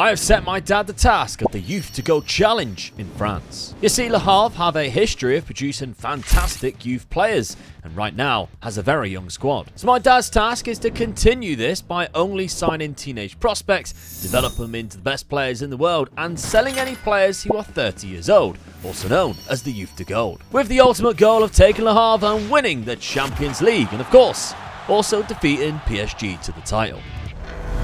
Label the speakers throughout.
Speaker 1: I have set my dad the task of the Youth to Go Challenge in France. You see, Le Havre have a history of producing fantastic youth players, and right now has a very young squad. So my dad's task is to continue this by only signing teenage prospects, develop them into the best players in the world, and selling any players who are 30 years old, also known as the Youth to Gold, with the ultimate goal of taking Le Havre and winning the Champions League, and of course, also defeating PSG to the title.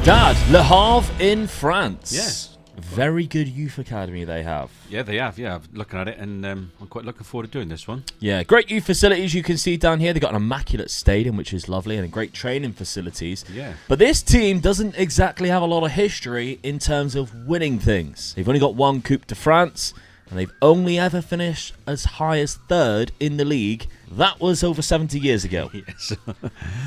Speaker 1: Dad, Le Havre in France.
Speaker 2: Yes.
Speaker 1: Very good youth academy they have.
Speaker 2: Yeah, they have. Yeah, I'm looking at it, and I'm quite looking forward to doing this one.
Speaker 1: Yeah, great youth facilities you can see down here. They've got an immaculate stadium, which is lovely, and great training facilities.
Speaker 2: Yeah.
Speaker 1: But this team doesn't exactly have a lot of history in terms of winning things. They've only got one Coupe de France, and they've only ever finished as high as third in the league. That was over 70 years ago.
Speaker 2: Yes.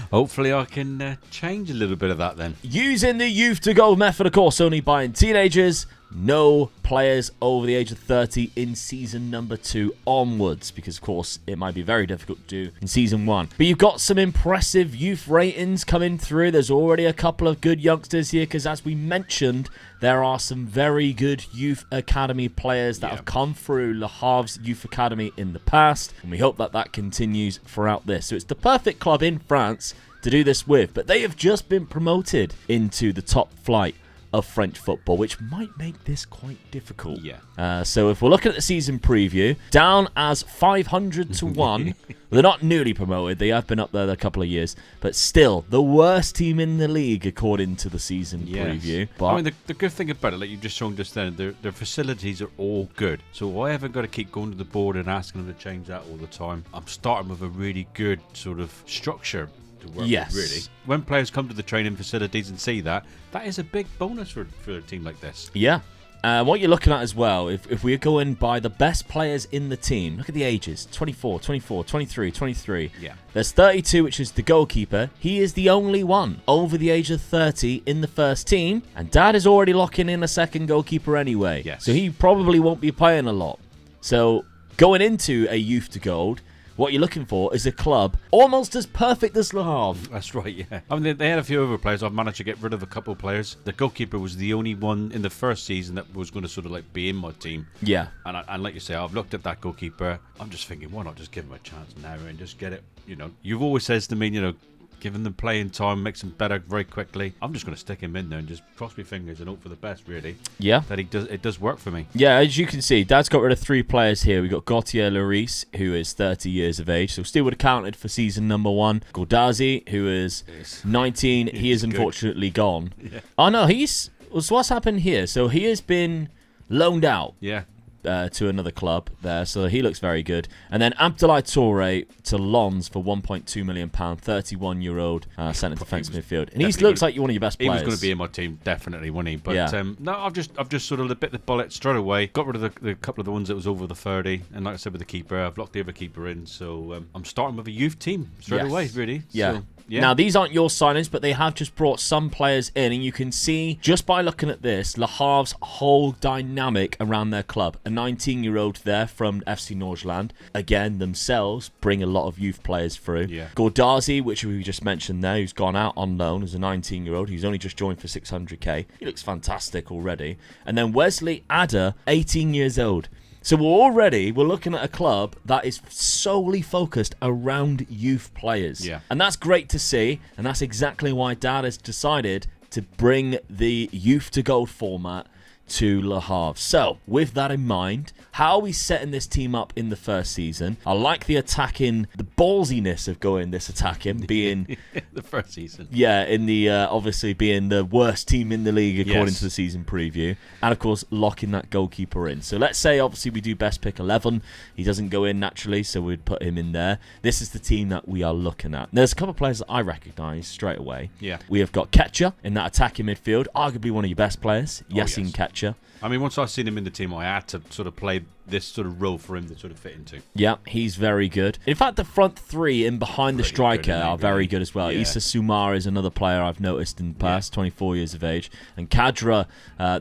Speaker 2: Hopefully I can change a little bit of that then.
Speaker 1: Using the Youth to Go method, of course, only buying teenagers. No players over the age of 30 in season number 2 onwards, because of course it might be very difficult to do in season 1. But you've got some impressive youth ratings coming through. There's already a couple of good youngsters here, because as we mentioned, there are some very good youth academy players that have come through Le Havre's youth academy in the past, and we hope that that continues throughout this. So it's the perfect club in France to do this with, but they have just been promoted into the top flight of French football, which might make this quite difficult.
Speaker 2: Yeah.
Speaker 1: So if we're looking at the season preview, down as 500 to 1. They're not newly promoted. They have been up there a couple of years, but still the worst team in the league according to the season preview. But
Speaker 2: I mean, the good thing about it, like you've just shown just then, their facilities are all good. So I haven't got to keep going to the board and asking them to change that all the time. I'm starting with a really good sort of structure to work with, really. When players come to the training facilities and see that, that is a big bonus for a team like this.
Speaker 1: Yeah. What you're looking at as well, if we're going by the best players in the team, look at the ages, 24, 24, 23, 23.
Speaker 2: Yeah.
Speaker 1: There's 32, which is the goalkeeper. He is the only one over the age of 30 in the first team, and Dad is already locking in a second goalkeeper anyway.
Speaker 2: Yes.
Speaker 1: So he probably won't be playing a lot. So going into a Youth to Gold, what you're looking for is a club almost as perfect as Le Havre.
Speaker 2: That's right, yeah. I mean, they had a few other players. I've managed to get rid of a couple of players. The goalkeeper was the only one in the first season that was going to sort of like be in my team.
Speaker 1: Yeah.
Speaker 2: And like you say, I've looked at that goalkeeper. I'm just thinking, why not just give him a chance now and just get it? You know, you've always says to me, you know, giving them playing time makes them better very quickly. I'm just going to stick him in there and just cross my fingers and hope for the best, really.
Speaker 1: Yeah.
Speaker 2: That it does work for me.
Speaker 1: Yeah, as you can see, Dad's got rid of 3 players here. We've got Gauthier Lloris, who is 30 years of age, so still would have counted for season number 1. Gordazi, who is 19. He is unfortunately gone.
Speaker 2: Yeah.
Speaker 1: Oh, no, so what's happened here? So he has been loaned out.
Speaker 2: Yeah.
Speaker 1: To another club there, so he looks very good. And then Abdoulaye Touré to Lens for £1.2 million, 31-year-old centre defence midfield, and he looks like one of your best players.
Speaker 2: He was going to be in my team, definitely, wasn't he? But no, I've just sort of bit the bullet straight away. Got rid of the couple of the ones that was over the 30, and like I said with the keeper, I've locked the other keeper in. So I'm starting with a youth team straight away, really.
Speaker 1: Yeah.
Speaker 2: So, yeah.
Speaker 1: Now, these aren't your signings, but they have just brought some players in, and you can see, just by looking at this, Le Havre's whole dynamic around their club. A 19-year-old there from FC Norgeland, again, themselves bring a lot of youth players through.
Speaker 2: Yeah.
Speaker 1: Gordazi, which we just mentioned there, who's gone out on loan as a 19-year-old. He's only just joined for 600k. He looks fantastic already. And then Wesley Adder, 18 years old. So we're looking at a club that is solely focused around youth players.
Speaker 2: Yeah.
Speaker 1: And that's great to see, and that's exactly why Dad has decided to bring the Youth to Gold format to Le Havre. So, with that in mind, how are we setting this team up in the first season? I like the ballsiness of going this attacking, being
Speaker 2: the first season.
Speaker 1: Yeah, in the obviously being the worst team in the league according to the season preview, and of course locking that goalkeeper in. So let's say obviously we do best pick 11. He doesn't go in naturally, so we'd put him in there. This is the team that we are looking at. There's a couple of players that I recognise straight away.
Speaker 2: Yeah,
Speaker 1: we have got Ketcher in that attacking midfield, arguably one of your best players, Yassine Ketcher.
Speaker 2: I mean, once I seen him in the team, I had to sort of play this sort of role for him to sort of fit into.
Speaker 1: Yeah, he's very good. In fact, the front three in behind the striker are very good as well. Issa Sumar is another player I've noticed in the past, 24 years of age. And Kadra,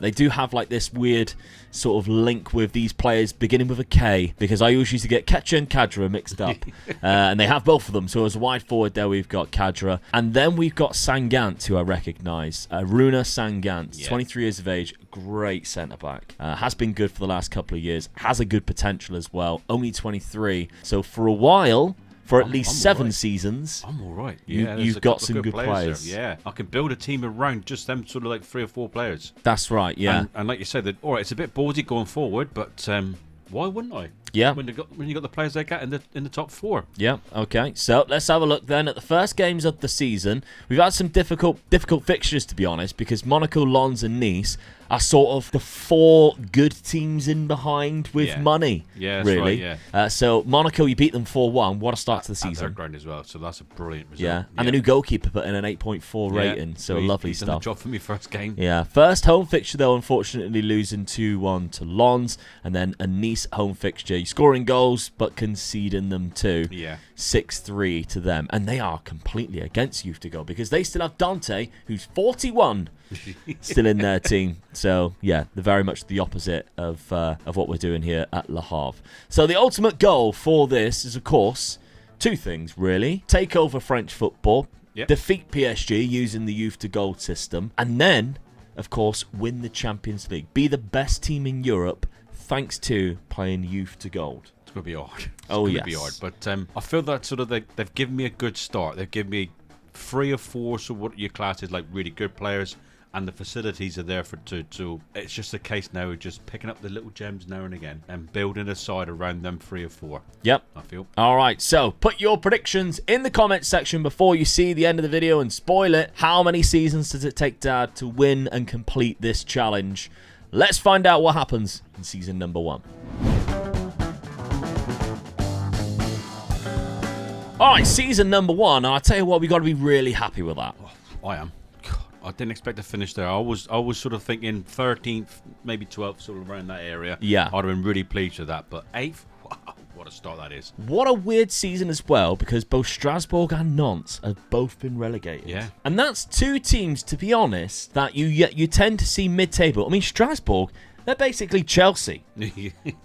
Speaker 1: they do have like this weird sort of link with these players beginning with a K, because I always used to get Ketcha and Kadra mixed up. And they have both of them. So as a wide forward there, we've got Kadra. And then we've got Sangant, who I recognise. Runa Sangant, 23 years of age, great centre-back. Has been good for the last couple of years. Has a good potential as well. Only 23. So for a while, for at least 7 seasons,
Speaker 2: I'm all right. Yeah,
Speaker 1: you've got some good players.
Speaker 2: Yeah, I can build a team around just them sort of like 3 or 4 players.
Speaker 1: That's right, yeah.
Speaker 2: And like you said, that all right, it's a bit ballsy going forward, but why wouldn't I?
Speaker 1: Yeah.
Speaker 2: When you got the players they got in the top 4.
Speaker 1: Yeah. Okay. So let's have a look then at the first games of the season. We've had some difficult fixtures, to be honest, because Monaco, Lens, and Nice are sort of the 4 good teams in behind with money.
Speaker 2: Yeah, that's
Speaker 1: really.
Speaker 2: right, yeah.
Speaker 1: So Monaco, you beat them 4-1. What a start to the season.
Speaker 2: At their ground as well, so that's a brilliant result.
Speaker 1: Yeah, and the new goalkeeper put in an 8.4 rating, so lovely
Speaker 2: he's
Speaker 1: stuff.
Speaker 2: Done the job for me first game.
Speaker 1: Yeah, first home fixture though, unfortunately losing 2-1 to Lens, and then a Nice home fixture, scoring goals but conceding them too.
Speaker 2: Yeah.
Speaker 1: 6-3 to them, and they are completely against youth to go because they still have Dante, who's 41, still in their team. So yeah, they're very much the opposite of what we're doing here at Le Havre. So the ultimate goal for this is, of course, 2 things really: take over French football, defeat PSG using the youth to gold system, and then, of course, win the Champions League. Be the best team in Europe thanks to playing youth to gold.
Speaker 2: It's going to be hard. It's
Speaker 1: going
Speaker 2: to be hard. But I feel that sort of they've given me a good start. They've given me 3 or 4, so what your class is like really good players, and the facilities are there to it's just a case now of just picking up the little gems now and again and building a side around them 3 or 4.
Speaker 1: Yep.
Speaker 2: I feel.
Speaker 1: All right, so put your predictions in the comments section before you see the end of the video and spoil it. How many seasons does it take Dad to win and complete this challenge? Let's find out what happens in season number 1. All right, season number 1. I'll tell you what, we've got to be really happy with that.
Speaker 2: Oh, I am. God, I didn't expect to finish there. I was sort of thinking 13th, maybe 12th, sort of around that area.
Speaker 1: Yeah.
Speaker 2: I'd have been really pleased with that. But 8th, wow, what a start that is.
Speaker 1: What a weird season as well, because both Strasbourg and Nantes have both been relegated.
Speaker 2: Yeah.
Speaker 1: And that's 2 teams, to be honest, that you tend to see mid-table. I mean, Strasbourg, they're basically Chelsea.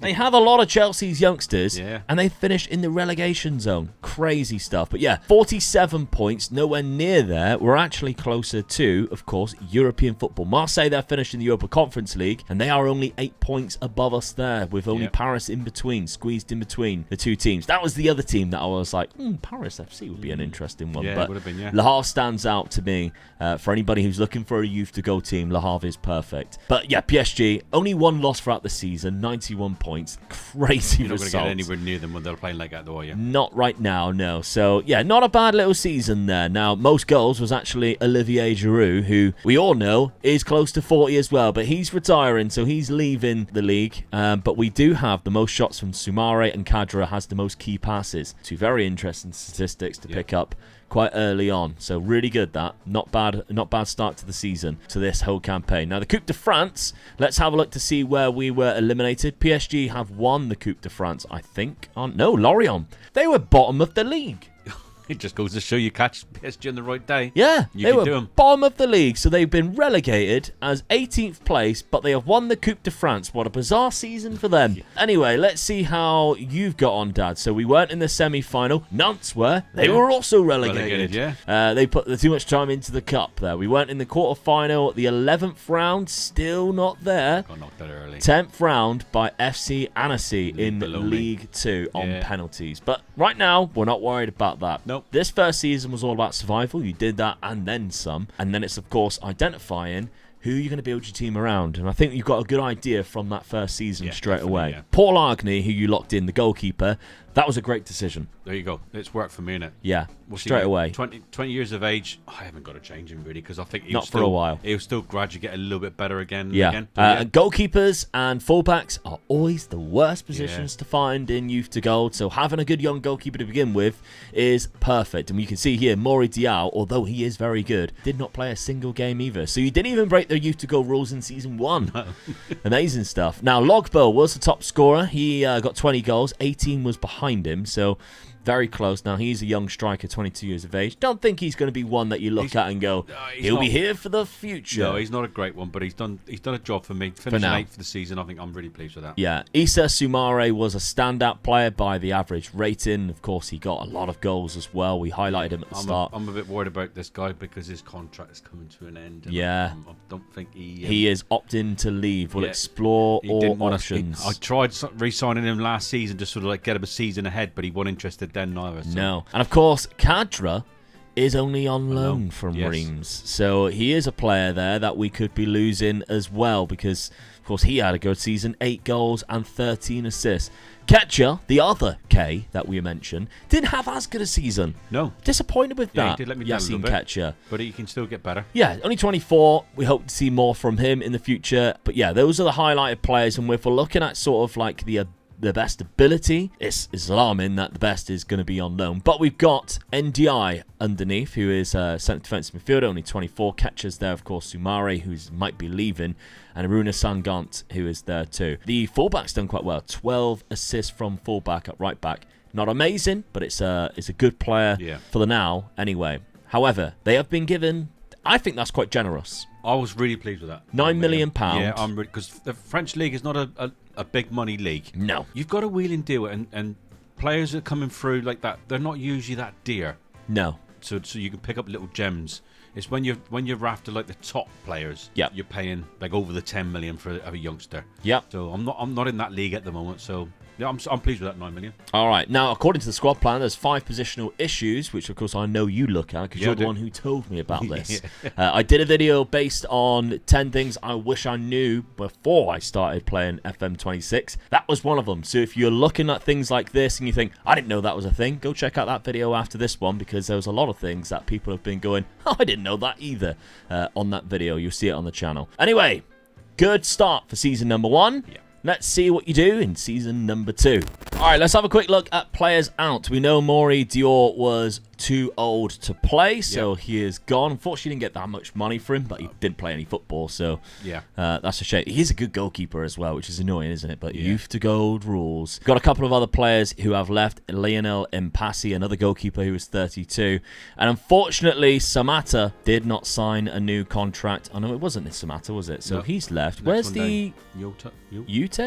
Speaker 1: They have a lot of Chelsea's youngsters, and they finished in the relegation zone. Crazy stuff. But yeah, 47 points, nowhere near there. We're actually closer to, of course, European football. Marseille, they're finished in the Europa Conference League, and they are only 8 points above us there, with only Paris in between, squeezed in between the 2 teams. That was the other team that I was like, Paris FC would be an interesting one.
Speaker 2: Yeah,
Speaker 1: but
Speaker 2: it would have been,
Speaker 1: Le Havre stands out to me. For anybody who's looking for a youth to go team, Le Havre is perfect. But yeah, PSG, only 1 loss throughout the season, 91 points. Crazy
Speaker 2: You're not
Speaker 1: result.
Speaker 2: going to get anywhere near them when they're playing like that, though, are you?
Speaker 1: Not right now, no. So, yeah, not a bad little season there. Now, most goals was actually Olivier Giroud, who we all know is close to 40 as well, but he's retiring, so he's leaving the league. But we do have the most shots from Soumare, and Kadra has the most key passes. 2 very interesting statistics to pick up quite early on. So really good that. Not bad start to the season, to this whole campaign. Now the Coupe de France, let's have a look to see where we were eliminated. PSG have won the Coupe de France, I think. No, Lorient. They were bottom of the league.
Speaker 2: It just goes to show you catch PSG on the right day.
Speaker 1: Yeah,
Speaker 2: they
Speaker 1: were bottom of the league, so they've been relegated as 18th place, but they have won the Coupe de France. What a bizarre season for them. Anyway, let's see how you've got on, Dad. So we weren't in the semi-final. Nantes were. They were also relegated. They put too much time into the cup there. We weren't in the quarter-final. The 11th round, still not there.
Speaker 2: Got knocked out early.
Speaker 1: 10th round by FC Annecy in League 2 on penalties. But right now, we're not worried about that.
Speaker 2: Nope.
Speaker 1: This first season was all about survival. You did that and then some. And then it's, of course, identifying who you're going to build your team around. And I think you've got a good idea from that first season straight away. Yeah. Paul Agnew, who you locked in, the goalkeeper, That was a great decision.
Speaker 2: There you go. It's worked for me, innit?
Speaker 1: Yeah,
Speaker 2: We'll see.
Speaker 1: straight away.
Speaker 2: 20 years of age. I haven't got to change him really because I think
Speaker 1: Not for a while.
Speaker 2: He'll still gradually get a little bit better again.
Speaker 1: Yeah. And goalkeepers and fullbacks are always the worst positions to find in Youth to Gold. So having a good young goalkeeper to begin with is perfect. And you can see here, Mori Diaw, although he is very good, did not play a single game either. So you didn't even break the Youth to Gold rules in Season 1. No. Amazing stuff. Now, Logbo was the top scorer. He got 20 goals. 18 was behind him. So very close. Now, he's a young striker, 22 years of age. Don't think he's going to be one that you look at and go, he'll be here for the future.
Speaker 2: No, he's not a great one, but he's done a job for me. Finishing 8th for the season, I think I'm really pleased with that.
Speaker 1: Yeah, Issa Soumare was a standout player by the average rating. Of course, he got a lot of goals as well. We highlighted him at the start.
Speaker 2: I'm a bit worried about this guy because his contract is coming to an end.
Speaker 1: Yeah.
Speaker 2: I don't think
Speaker 1: he is opting to leave. We'll explore all options.
Speaker 2: I tried re-signing him last season to sort of like get him a season ahead, but he wasn't interested then neither. So.
Speaker 1: No. And of course, Kadra is only on loan from Reims. So he is a player there that we could be losing as well because, of course, he had a good season, 8 goals and 13 assists. Ketcher, the other K that we mentioned, didn't have as good a season.
Speaker 2: No.
Speaker 1: Disappointed with that.
Speaker 2: He did let me down a little bit,
Speaker 1: Ketcher.
Speaker 2: But he can still get better.
Speaker 1: Yeah, only 24. We hope to see more from him in the future. But yeah, those are the highlighted players. And if we're looking at sort of like the best ability, it's alarming that the best is going to be on loan. But we've got NDI underneath, who is centre defensive midfielder, only 24. Catchers there, of course, Soumare, who might be leaving, and Aruna Sangant, who is there too. The fullback's done quite well. 12 assists from fullback at right back. Not amazing, but it's a good player for the now anyway. However, they have been given, I think that's quite generous.
Speaker 2: I was really pleased with that.
Speaker 1: £9 million.
Speaker 2: Yeah, I'm really, because the French league is not a big money league.
Speaker 1: No.
Speaker 2: You've got to wheel and deal it, and players that are coming through like that, they're not usually that dear.
Speaker 1: No.
Speaker 2: So you can pick up little gems. It's when you're after like the top players.
Speaker 1: Yeah.
Speaker 2: You're paying like over the 10 million for a youngster.
Speaker 1: Yeah.
Speaker 2: So I'm not in that league at the moment. So yeah, I'm pleased with that 9 million.
Speaker 1: All right. Now, according to the squad plan, there's 5 positional issues, which, of course, I know you look at because you're the one who told me about this. I did a video based on 10 things I wish I knew before I started playing FM26. That was one of them. So if you're looking at things like this and you think, I didn't know that was a thing, go check out that video after this one because there was a lot of things that people have been going, oh, I didn't know that either on that video. You'll see it on the channel. Anyway, good start for season number 1. Yeah. Let's see what you do in season number 2. All right, let's have a quick look at players out. We know Mori Diaw was too old to play, so he is gone. Unfortunately, didn't get that much money for him, but he didn't play any football, so that's a shame. He's a good goalkeeper as well, which is annoying, isn't it? But Youth to Gold rules. Got a couple of other players who have left. Lionel Impassi, another goalkeeper who was 32. And unfortunately, Samata did not sign a new contract. Oh, no, it wasn't Samata, was it? So he's left. Where's the... Ute?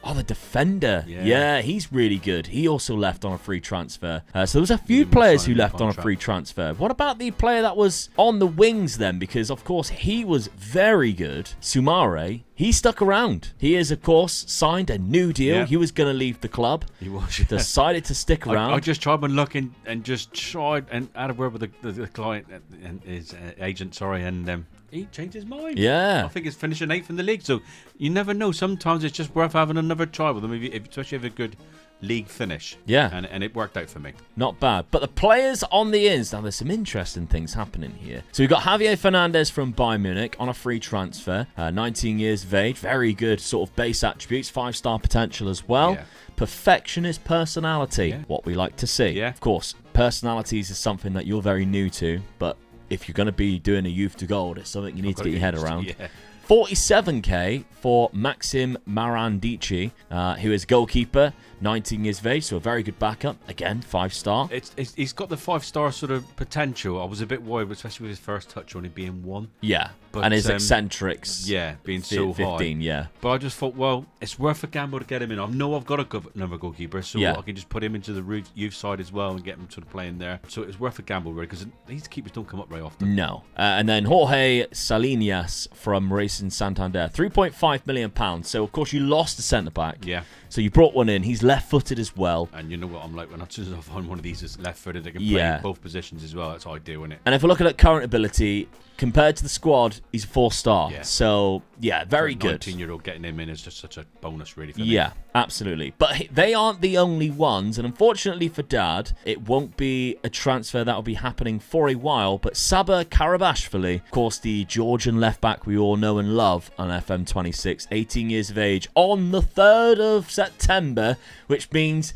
Speaker 1: Oh, the defender. Yeah, he's really good. He also left on a free transfer. So there was a few players who left on a free transfer. What about the player that was on the wings then? Because, of course, he was very good. Soumare, he stuck around. He is, of course, signed a new deal. Yeah. He was going to leave the club.
Speaker 2: He was.
Speaker 1: Decided to stick around.
Speaker 2: I just tried my luck and just tried and had a word with the client and his agent, and he changed his mind.
Speaker 1: Yeah.
Speaker 2: I think he's finishing 8th in the league, so you never know. Sometimes it's just worth having another try with him, especially if a good league finish.
Speaker 1: Yeah.
Speaker 2: And it worked out for me.
Speaker 1: Not bad. But the players on the ins, now there's some interesting things happening here. So we've got Javier Fernandez from Bayern Munich on a free transfer, 19 years of age, very good sort of base attributes, 5-star potential as well. Yeah. Perfectionist personality, what we like to see.
Speaker 2: Yeah.
Speaker 1: Of course, personalities is something that you're very new to, but if you're going to be doing a Youth to Gold, it's something you need to get your head around.
Speaker 2: Yeah.
Speaker 1: 47k for Maxim Marandici, who is goalkeeper, 19 years of age, so a very good backup. Again, 5-star.
Speaker 2: He's got the 5-star sort of potential. I was a bit worried, especially with his first touch only being 1.
Speaker 1: Yeah, but, and his eccentrics.
Speaker 2: Yeah, being so
Speaker 1: 15,
Speaker 2: high.
Speaker 1: Yeah.
Speaker 2: But I just thought, well, it's worth a gamble to get him in. I know I've got another goalkeeper, so I can just put him into the youth side as well and get him sort of playing there. So it's worth a gamble, really, because these keepers don't come up very often.
Speaker 1: No. And then Jorge Salinas from Racing Santander, £3.5 million. So, of course, you lost the centre-back.
Speaker 2: Yeah.
Speaker 1: So you brought one in. He's left-footed as well.
Speaker 2: And you know what I'm like, as soon as I find one of these that's left-footed, they can play in both positions as well. That's ideal, isn't it?
Speaker 1: And if we're looking at current ability, compared to the squad, he's a 4-star.
Speaker 2: Yeah.
Speaker 1: So, yeah, very good.
Speaker 2: 19-year-old getting him in is just such a bonus, really, for me.
Speaker 1: Yeah, absolutely. But they aren't the only ones, and unfortunately for Dad, it won't be a transfer that will be happening for a while, but Saba Karabashvili, of course, the Georgian left-back we all know and love on FM26, 18 years of age, on the 3rd of September, which means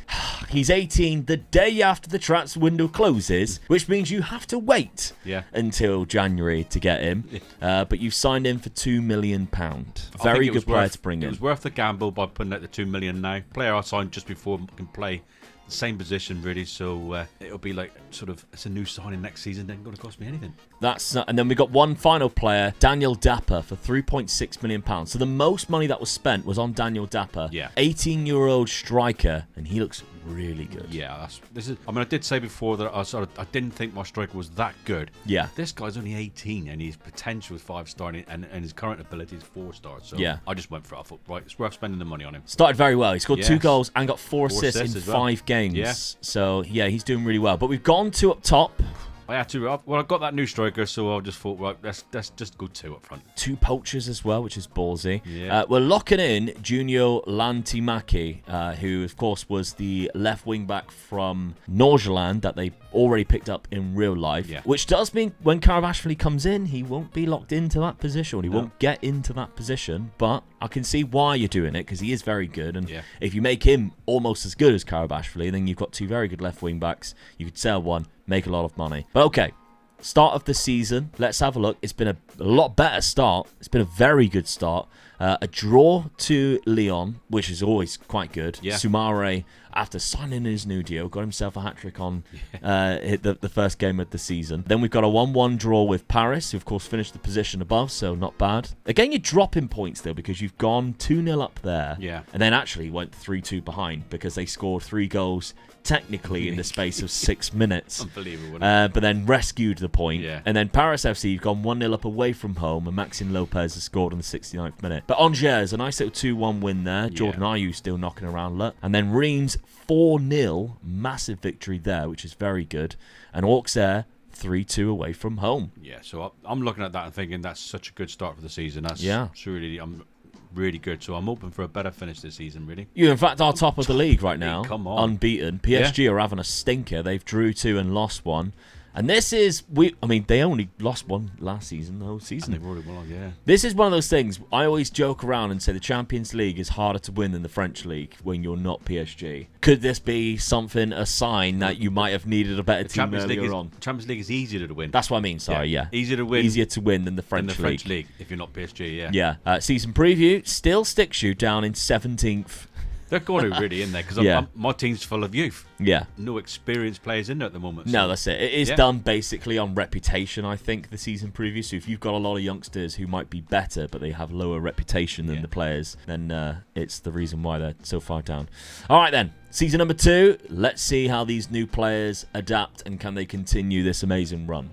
Speaker 1: he's 18 the day after the transfer window closes, which means you have to wait until January to get him. But you've signed him for £2 million. Very good player to bring in.
Speaker 2: It was worth the gamble by putting out the $2 million now. Player I signed just before can play the same position, really, so it'll be like sort of it's a new signing next season. Then going to cost me anything.
Speaker 1: And then we got one final player, Daniel Dapper, for £3.6 million. So the most money that was spent was on Daniel Dapper, 18-year-old striker, and he looks really good.
Speaker 2: Yeah, I mean, I did say before that I didn't think my striker was that good.
Speaker 1: Yeah,
Speaker 2: this guy's only 18, and his potential is 5-star, and his current ability is 4-star. So I just went for it. I thought, right, it's worth spending the money on him.
Speaker 1: Started very well. He scored 2 goals and got 4 assists in 5 games.
Speaker 2: Yeah.
Speaker 1: So yeah, he's doing really well. But we've gone 2 up top.
Speaker 2: I had to. Well, I got that new striker, so I just thought, right, let's just go 2 up front.
Speaker 1: 2 poachers as well, which is ballsy.
Speaker 2: Yeah.
Speaker 1: We're locking in Junior Lantimaki, who, of course, was the left wing back from Norgeland that they already picked up in real life. Yeah. Which does mean when Karabashvili comes in, he won't be locked into that position. He won't get into that position. But I can see why you're doing it, because he is very good. And if you make him almost as good as Karabashvili, then you've got 2 very good left wing backs. You could sell one, make a lot of money. But okay, start of the season. Let's have a look. It's been a lot better start. It's been a very good start. A draw to Lyon, which is always quite good. Yeah. Soumare, after signing his new deal, got himself a hat-trick on the first game of the season. Then we've got a 1-1 draw with Paris, who of course finished the position above, so not bad. Again, you're dropping points though, because you've gone 2-0 up there. Yeah. And then actually went 3-2 behind, because they scored 3 goals technically in the space of 6 minutes.
Speaker 2: Unbelievable.
Speaker 1: But then rescued the point. Yeah. And then Paris FC, you've gone 1-0 up away from home, and Maxime Lopez has scored in the 69th minute. But Angers, a nice little 2-1 win there. Jordan Ayew still knocking around luck. And then Reims, 4-0, massive victory there, which is very good. And Auxerre, 3-2 away from home.
Speaker 2: Yeah, so I'm looking at that and thinking that's such a good start for the season. That's really good. So I'm hoping for a better finish this season, really.
Speaker 1: You, in fact, are top of the league right now.
Speaker 2: Come on.
Speaker 1: Unbeaten. PSG are having a stinker. They've drew 2 and lost 1. And this is, they only lost 1 last season, the whole season.
Speaker 2: And they've already won, yeah.
Speaker 1: This is one of those things, I always joke around and say the Champions League is harder to win than the French League when you're not PSG. Could this be a sign that you might have needed a better team earlier on?
Speaker 2: Champions League is easier to win.
Speaker 1: That's what I mean, sorry, yeah.
Speaker 2: Easier to win.
Speaker 1: Easier to win than the French
Speaker 2: League, if you're not PSG, yeah.
Speaker 1: Yeah. Season preview still sticks you down in 17th.
Speaker 2: They're going to really in there, because my team's full of youth.
Speaker 1: Yeah.
Speaker 2: No experienced players in there at the moment.
Speaker 1: No, that's it. It is done basically on reputation, I think, the season preview. So if you've got a lot of youngsters who might be better, but they have lower reputation than the players, then it's the reason why they're so far down. All right, then. Season number 2. Let's see how these new players adapt, and can they continue this amazing run.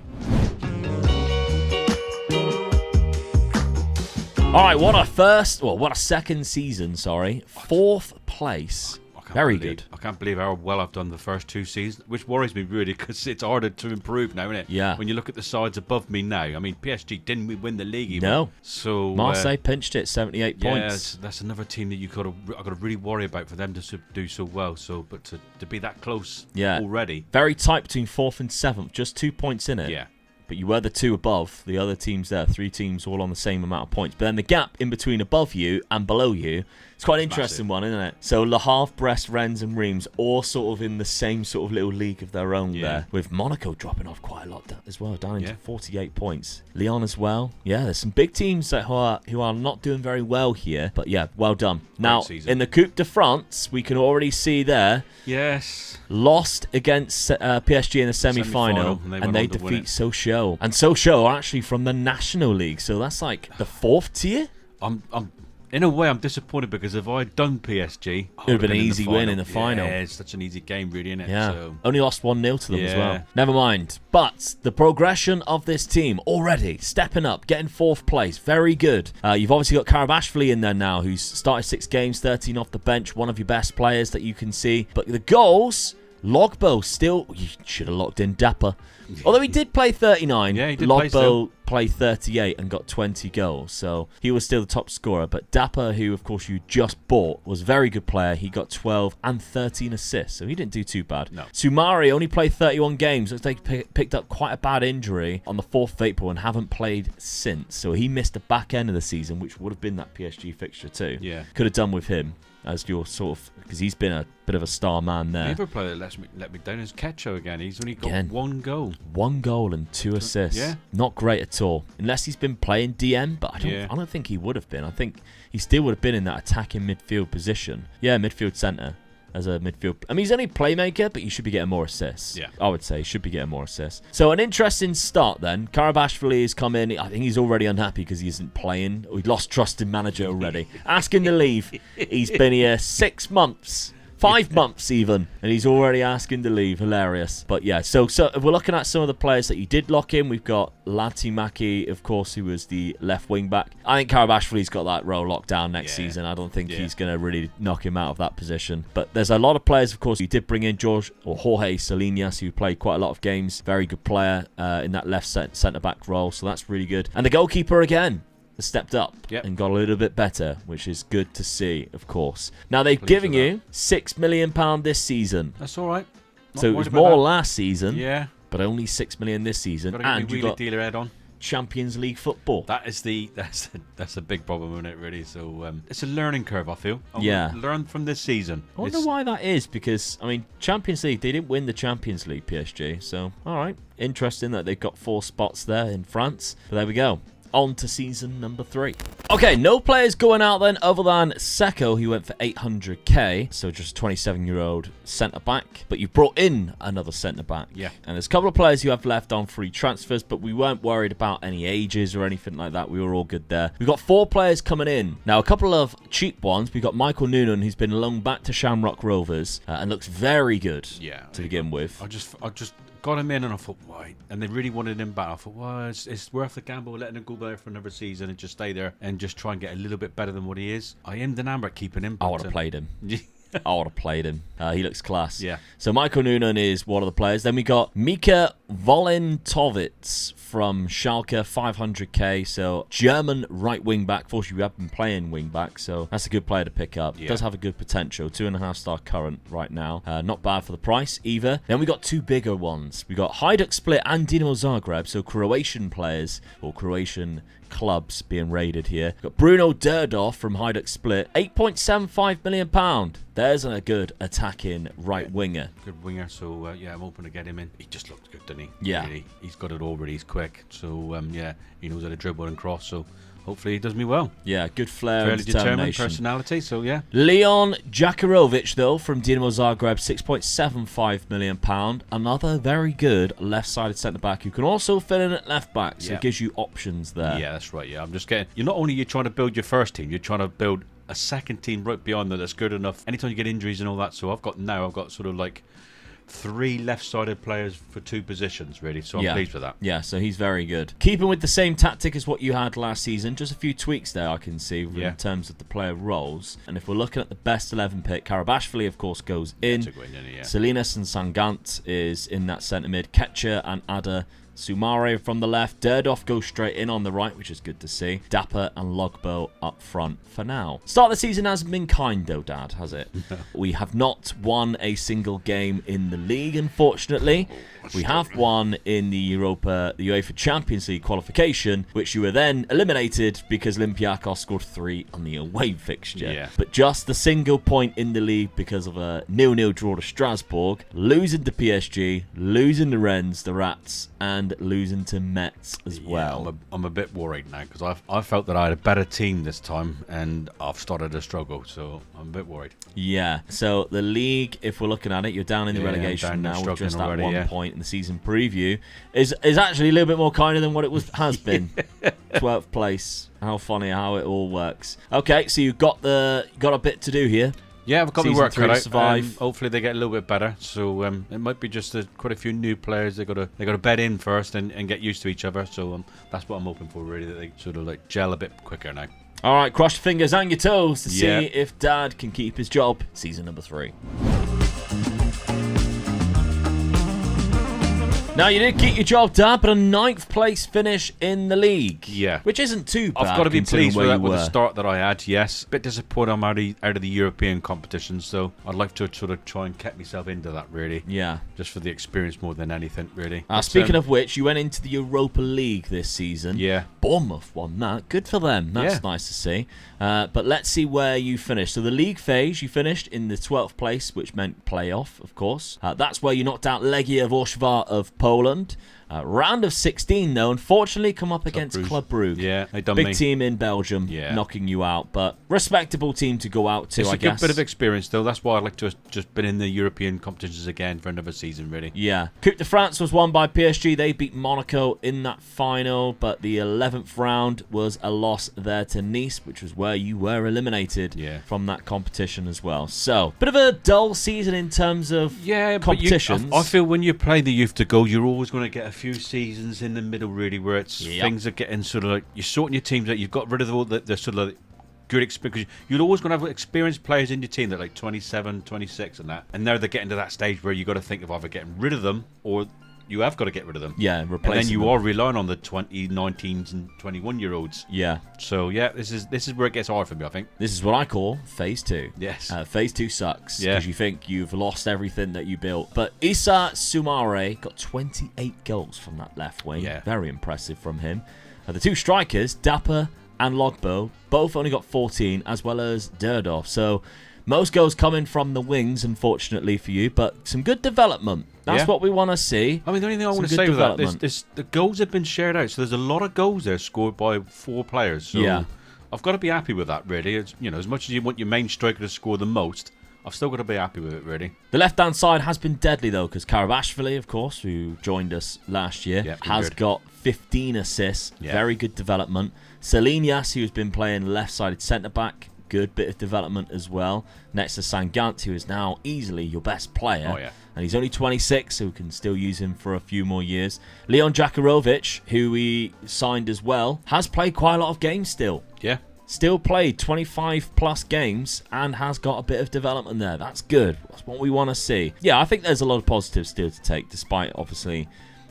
Speaker 1: All right, what a second season, 4th place. Very good.
Speaker 2: I can't believe how well I've done the first 2 seasons, which worries me really, because it's harder to improve now, isn't it?
Speaker 1: Yeah.
Speaker 2: When you look at the sides above me now, I mean, PSG didn't win the league even.
Speaker 1: No.
Speaker 2: So
Speaker 1: Marseille pinched it, 78 points.
Speaker 2: That's another team that I've got to really worry about for them to do so well. So, but to be that close already.
Speaker 1: Very tight between 4th and 7th, just 2 points in it.
Speaker 2: Yeah.
Speaker 1: But you were the 2 above. The other teams there, 3 teams all on the same amount of points. But then the gap in between above you and below you, it's quite an interesting one, isn't it? So Le Havre, Brest, Rennes and Reims all sort of in the same sort of little league of their own there. With Monaco dropping off quite a lot as well, down into 48 points. Lyon as well. Yeah, there's some big teams that who are not doing very well here. But yeah, well done. Now, in the Coupe de France, we can already see there.
Speaker 2: Yes.
Speaker 1: Lost against PSG in the semi-final, and they defeat Sochaux. And Sochaux are actually from the National League, so that's like the 4th tier?
Speaker 2: In a way, I'm disappointed, because if I'd done PSG,
Speaker 1: it would have been an easy win in the final.
Speaker 2: Yeah, it's such an easy game, really, isn't it?
Speaker 1: Yeah.
Speaker 2: So.
Speaker 1: Only lost 1-0 to them as well. Never mind. But the progression of this team already stepping up, getting 4th place. Very good. You've obviously got Karabashvili in there now, who's started 6 games, 13 off the bench. One of your best players that you can see. But the goals, Logbo still... You should have locked in Dapper. Although he did play 39.
Speaker 2: Yeah, he did
Speaker 1: Logbo played 38 and got 20 goals, so he was still the top scorer. But Dapper, who of course you just bought, was a very good player. He got 12 and 13 assists, so he didn't do too bad.
Speaker 2: No.
Speaker 1: Sumari only played 31 games. Looks like they picked up quite a bad injury on the 4th of April and haven't played since. So he missed the back end of the season, which would have been that PSG fixture too.
Speaker 2: Yeah.
Speaker 1: Could have done with him as your sort of, because he's been a bit of a star man there.
Speaker 2: The other player that let me down is Ketcho again. He's only got 1 goal.
Speaker 1: 1 goal and 2 assists.
Speaker 2: Yeah.
Speaker 1: Not great at all. Unless he's been playing DM, but I don't think he would have been. I think he still would have been in that attacking midfield position. Yeah, midfield centre. As a midfield, I mean, he's only a playmaker, but you should be getting more assists.
Speaker 2: Yeah,
Speaker 1: I would say he should be getting more assists. So an interesting start then. Karabashvili has come in. I think he's already unhappy because he isn't playing. We lost trust in manager already. Asking to leave. He's been here 6 months. 5 months even, and he's already asking to leave. Hilarious. But yeah, so if we're looking at some of the players that you did lock in, we've got Latimaki, of course, who was the left wing back. I think Karabashvili's got that role locked down next season. I don't think he's going to really knock him out of that position. But there's a lot of players, of course. You did bring in Jorge Salinas, who played quite a lot of games. Very good player in that left centre-back role, so that's really good. And the goalkeeper again stepped up and got a little bit better, which is good to see, of course. Now, they've given you £6 million this season.
Speaker 2: That's all right.
Speaker 1: So it was more last season, but only $6 million this season.
Speaker 2: And you got dealer head on.
Speaker 1: Champions League football.
Speaker 2: That's a big problem, isn't it, really? So it's a learning curve, I feel. Learn from this season.
Speaker 1: I wonder why that is, because, I mean, Champions League, they didn't win the Champions League, PSG. So, all right. Interesting that they've got 4 spots there in France. But there we go. On to season number 3. Okay, no players going out then other than Seko, who went for 800k, so just a 27-year-old centre-back. But you've brought in another centre-back.
Speaker 2: Yeah.
Speaker 1: And there's a couple of players you have left on free transfers, but we weren't worried about any ages or anything like that. We were all good there. We've got 4 players coming in. Now, a couple of cheap ones. We've got Michael Noonan, who's been loaned back to Shamrock Rovers and looks very good to begin with.
Speaker 2: I just got him in and I thought, why? And they really wanted him back. I thought, well, it's worth the gamble letting him go there for another season and just stay there and just try and get a little bit better than what he is. I am enamored keeping him.
Speaker 1: I would have played him. I would have played him. He looks class.
Speaker 2: Yeah.
Speaker 1: So Michael Noonan is one of the players. Then we got Mika Volentovitz from Schalke, 500k. So German right wing back. Fortunately, we have been playing wing back, so that's a good player to pick up. Does have a good potential. 2.5-star current right now. Not bad for the price either. Then we got 2 bigger ones. We got Hajduk Split and Dinamo Zagreb. So Croatian players or Croatian clubs being raided here. Got Bruno Derdorf from Hajduk Split, £8.75 million. There's a good attacking right winger.
Speaker 2: Good winger, so I'm hoping to get him in. He just looked good, doesn't he?
Speaker 1: Yeah.
Speaker 2: Really. He's got it all, but he's quick. So, he knows how to dribble and cross, so hopefully he does me well.
Speaker 1: Yeah, good flair
Speaker 2: Fairly
Speaker 1: and determination.
Speaker 2: determined personality, so yeah.
Speaker 1: Leon Jakirovic, though, from Dinamo Zagreb, £6.75 million. Another very good left-sided centre-back who can also fill in at left-back, so it gives you options there.
Speaker 2: Yeah, that's right, yeah. I'm just getting... You're not only you're trying to build your first team, you're trying to build a second team right beyond that's good enough. Anytime you get injuries and all that, so I've got sort of like 3 left-sided players for 2 positions, really, so I'm pleased with that.
Speaker 1: Yeah, so he's very good. Keeping with the same tactic as what you had last season, just a few tweaks there I can see in terms of the player roles. And if we're looking at the best 11 pick, Karabashvili, of course, goes in. Salinas and Sangant is in that centre mid. Ketcher and Ada. Sumare from the left. Derdorf goes straight in on the right, which is good to see. Dapper and Logbo up front for now. Start of the season hasn't been kind, though, Dad, has it? We have not won a single game in the league, unfortunately. We have won in the UEFA Champions League qualification, which you were then eliminated because Olympiacos scored 3 on the away fixture.
Speaker 2: Yeah.
Speaker 1: But just the single point in the league because of a 0-0 draw to Strasbourg, losing to PSG, losing to Rennes, the Rats, and losing to Metz as well.
Speaker 2: I'm a bit worried now because I felt that I had a better team this time and I've started to struggle, so I'm a bit worried.
Speaker 1: Yeah, so the league, if we're looking at it, you're down in the relegation now with just that 1 point in the season preview. Is actually a little bit more kinder than what it has been. 12th place. How funny how it all works. Okay, so you've got a bit to do here.
Speaker 2: Yeah, I've got my work cut out.
Speaker 1: Survive.
Speaker 2: Hopefully they get a little bit better. So it might be just quite a few new players. They got to bed in first and get used to each other. So that's what I'm hoping for, really, that they sort of like gel a bit quicker now.
Speaker 1: All right, cross your fingers and your toes to see if Dad can keep his job. Season number 3. Now, you did keep your job, Dad, but a 9th place finish in the league.
Speaker 2: Yeah.
Speaker 1: Which isn't too bad.
Speaker 2: I've got to be pleased with
Speaker 1: where
Speaker 2: that, with the start that I had, yes. Bit disappointed I'm out of the European competition, so I'd like to sort of try and get myself into that, really.
Speaker 1: Yeah.
Speaker 2: Just for the experience more than anything, really.
Speaker 1: Speaking of which, you went into the Europa League this season.
Speaker 2: Yeah.
Speaker 1: Bournemouth won that. Good for them. That's nice to see. But let's see where you finished. So the league phase, you finished in the 12th place, which meant playoff, of course. That's where you knocked out Legia Warsaw of Poland. Round of 16, though, unfortunately, come up against Club Brugge.
Speaker 2: Yeah, they done
Speaker 1: Big team in Belgium, knocking you out, but respectable team to go out to,
Speaker 2: I guess. It's a good bit of experience, though. That's why I'd like to have just been in the European competitions again for another season, really.
Speaker 1: Yeah. Coupe de France was won by PSG. They beat Monaco in that final, but the 11th round was a loss there to Nice, which was where you were eliminated from that competition as well. So, bit of a dull season in terms of competitions.
Speaker 2: I feel when you play the youth to go, you're always going to get a few seasons in the middle, really, where it's things are getting sort of like you're sorting your teams out. You've got rid of all the sort of like good experience. You're always going to have experienced players in your team that are like 27, 26 and that. And now they're getting to that stage where you've got to think of either getting rid of them or you have got to get rid of them.
Speaker 1: Yeah, replace them.
Speaker 2: And then you are relying on the 20, 19s and 21-year-olds.
Speaker 1: Yeah.
Speaker 2: So, this is where it gets hard for me, I think.
Speaker 1: This is what I call Phase 2.
Speaker 2: Yes.
Speaker 1: Phase 2 sucks because you think you've lost everything that you built. But Issa Soumare got 28 goals from that left wing.
Speaker 2: Yeah.
Speaker 1: Very impressive from him. The two strikers, Dapper and Logbo, both only got 14, as well as Derdov. So most goals coming from the wings, unfortunately for you, but some good development. That's what we want to see.
Speaker 2: I mean, the only thing I want to say with that is the goals have been shared out. So there's a lot of goals there scored by 4 players. So I've got to be happy with that, really. It's, as much as you want your main striker to score the most, I've still got to be happy with it, really. The
Speaker 1: left-hand side has been deadly, though, because Karabashvili, of course, who joined us last year, has got 15 assists. Very good development. Selenias, who's been playing left-sided centre-back, good bit of development as well. Next to Sangant, who is now easily your best player. And he's only 26, so we can still use him for a few more years. Leon Jakirovic, who we signed as well, has played quite a lot of games still. Still played 25-plus games and has got a bit of development there. That's good. That's what we want to see. Yeah, I think there's a lot of positives still to take, despite obviously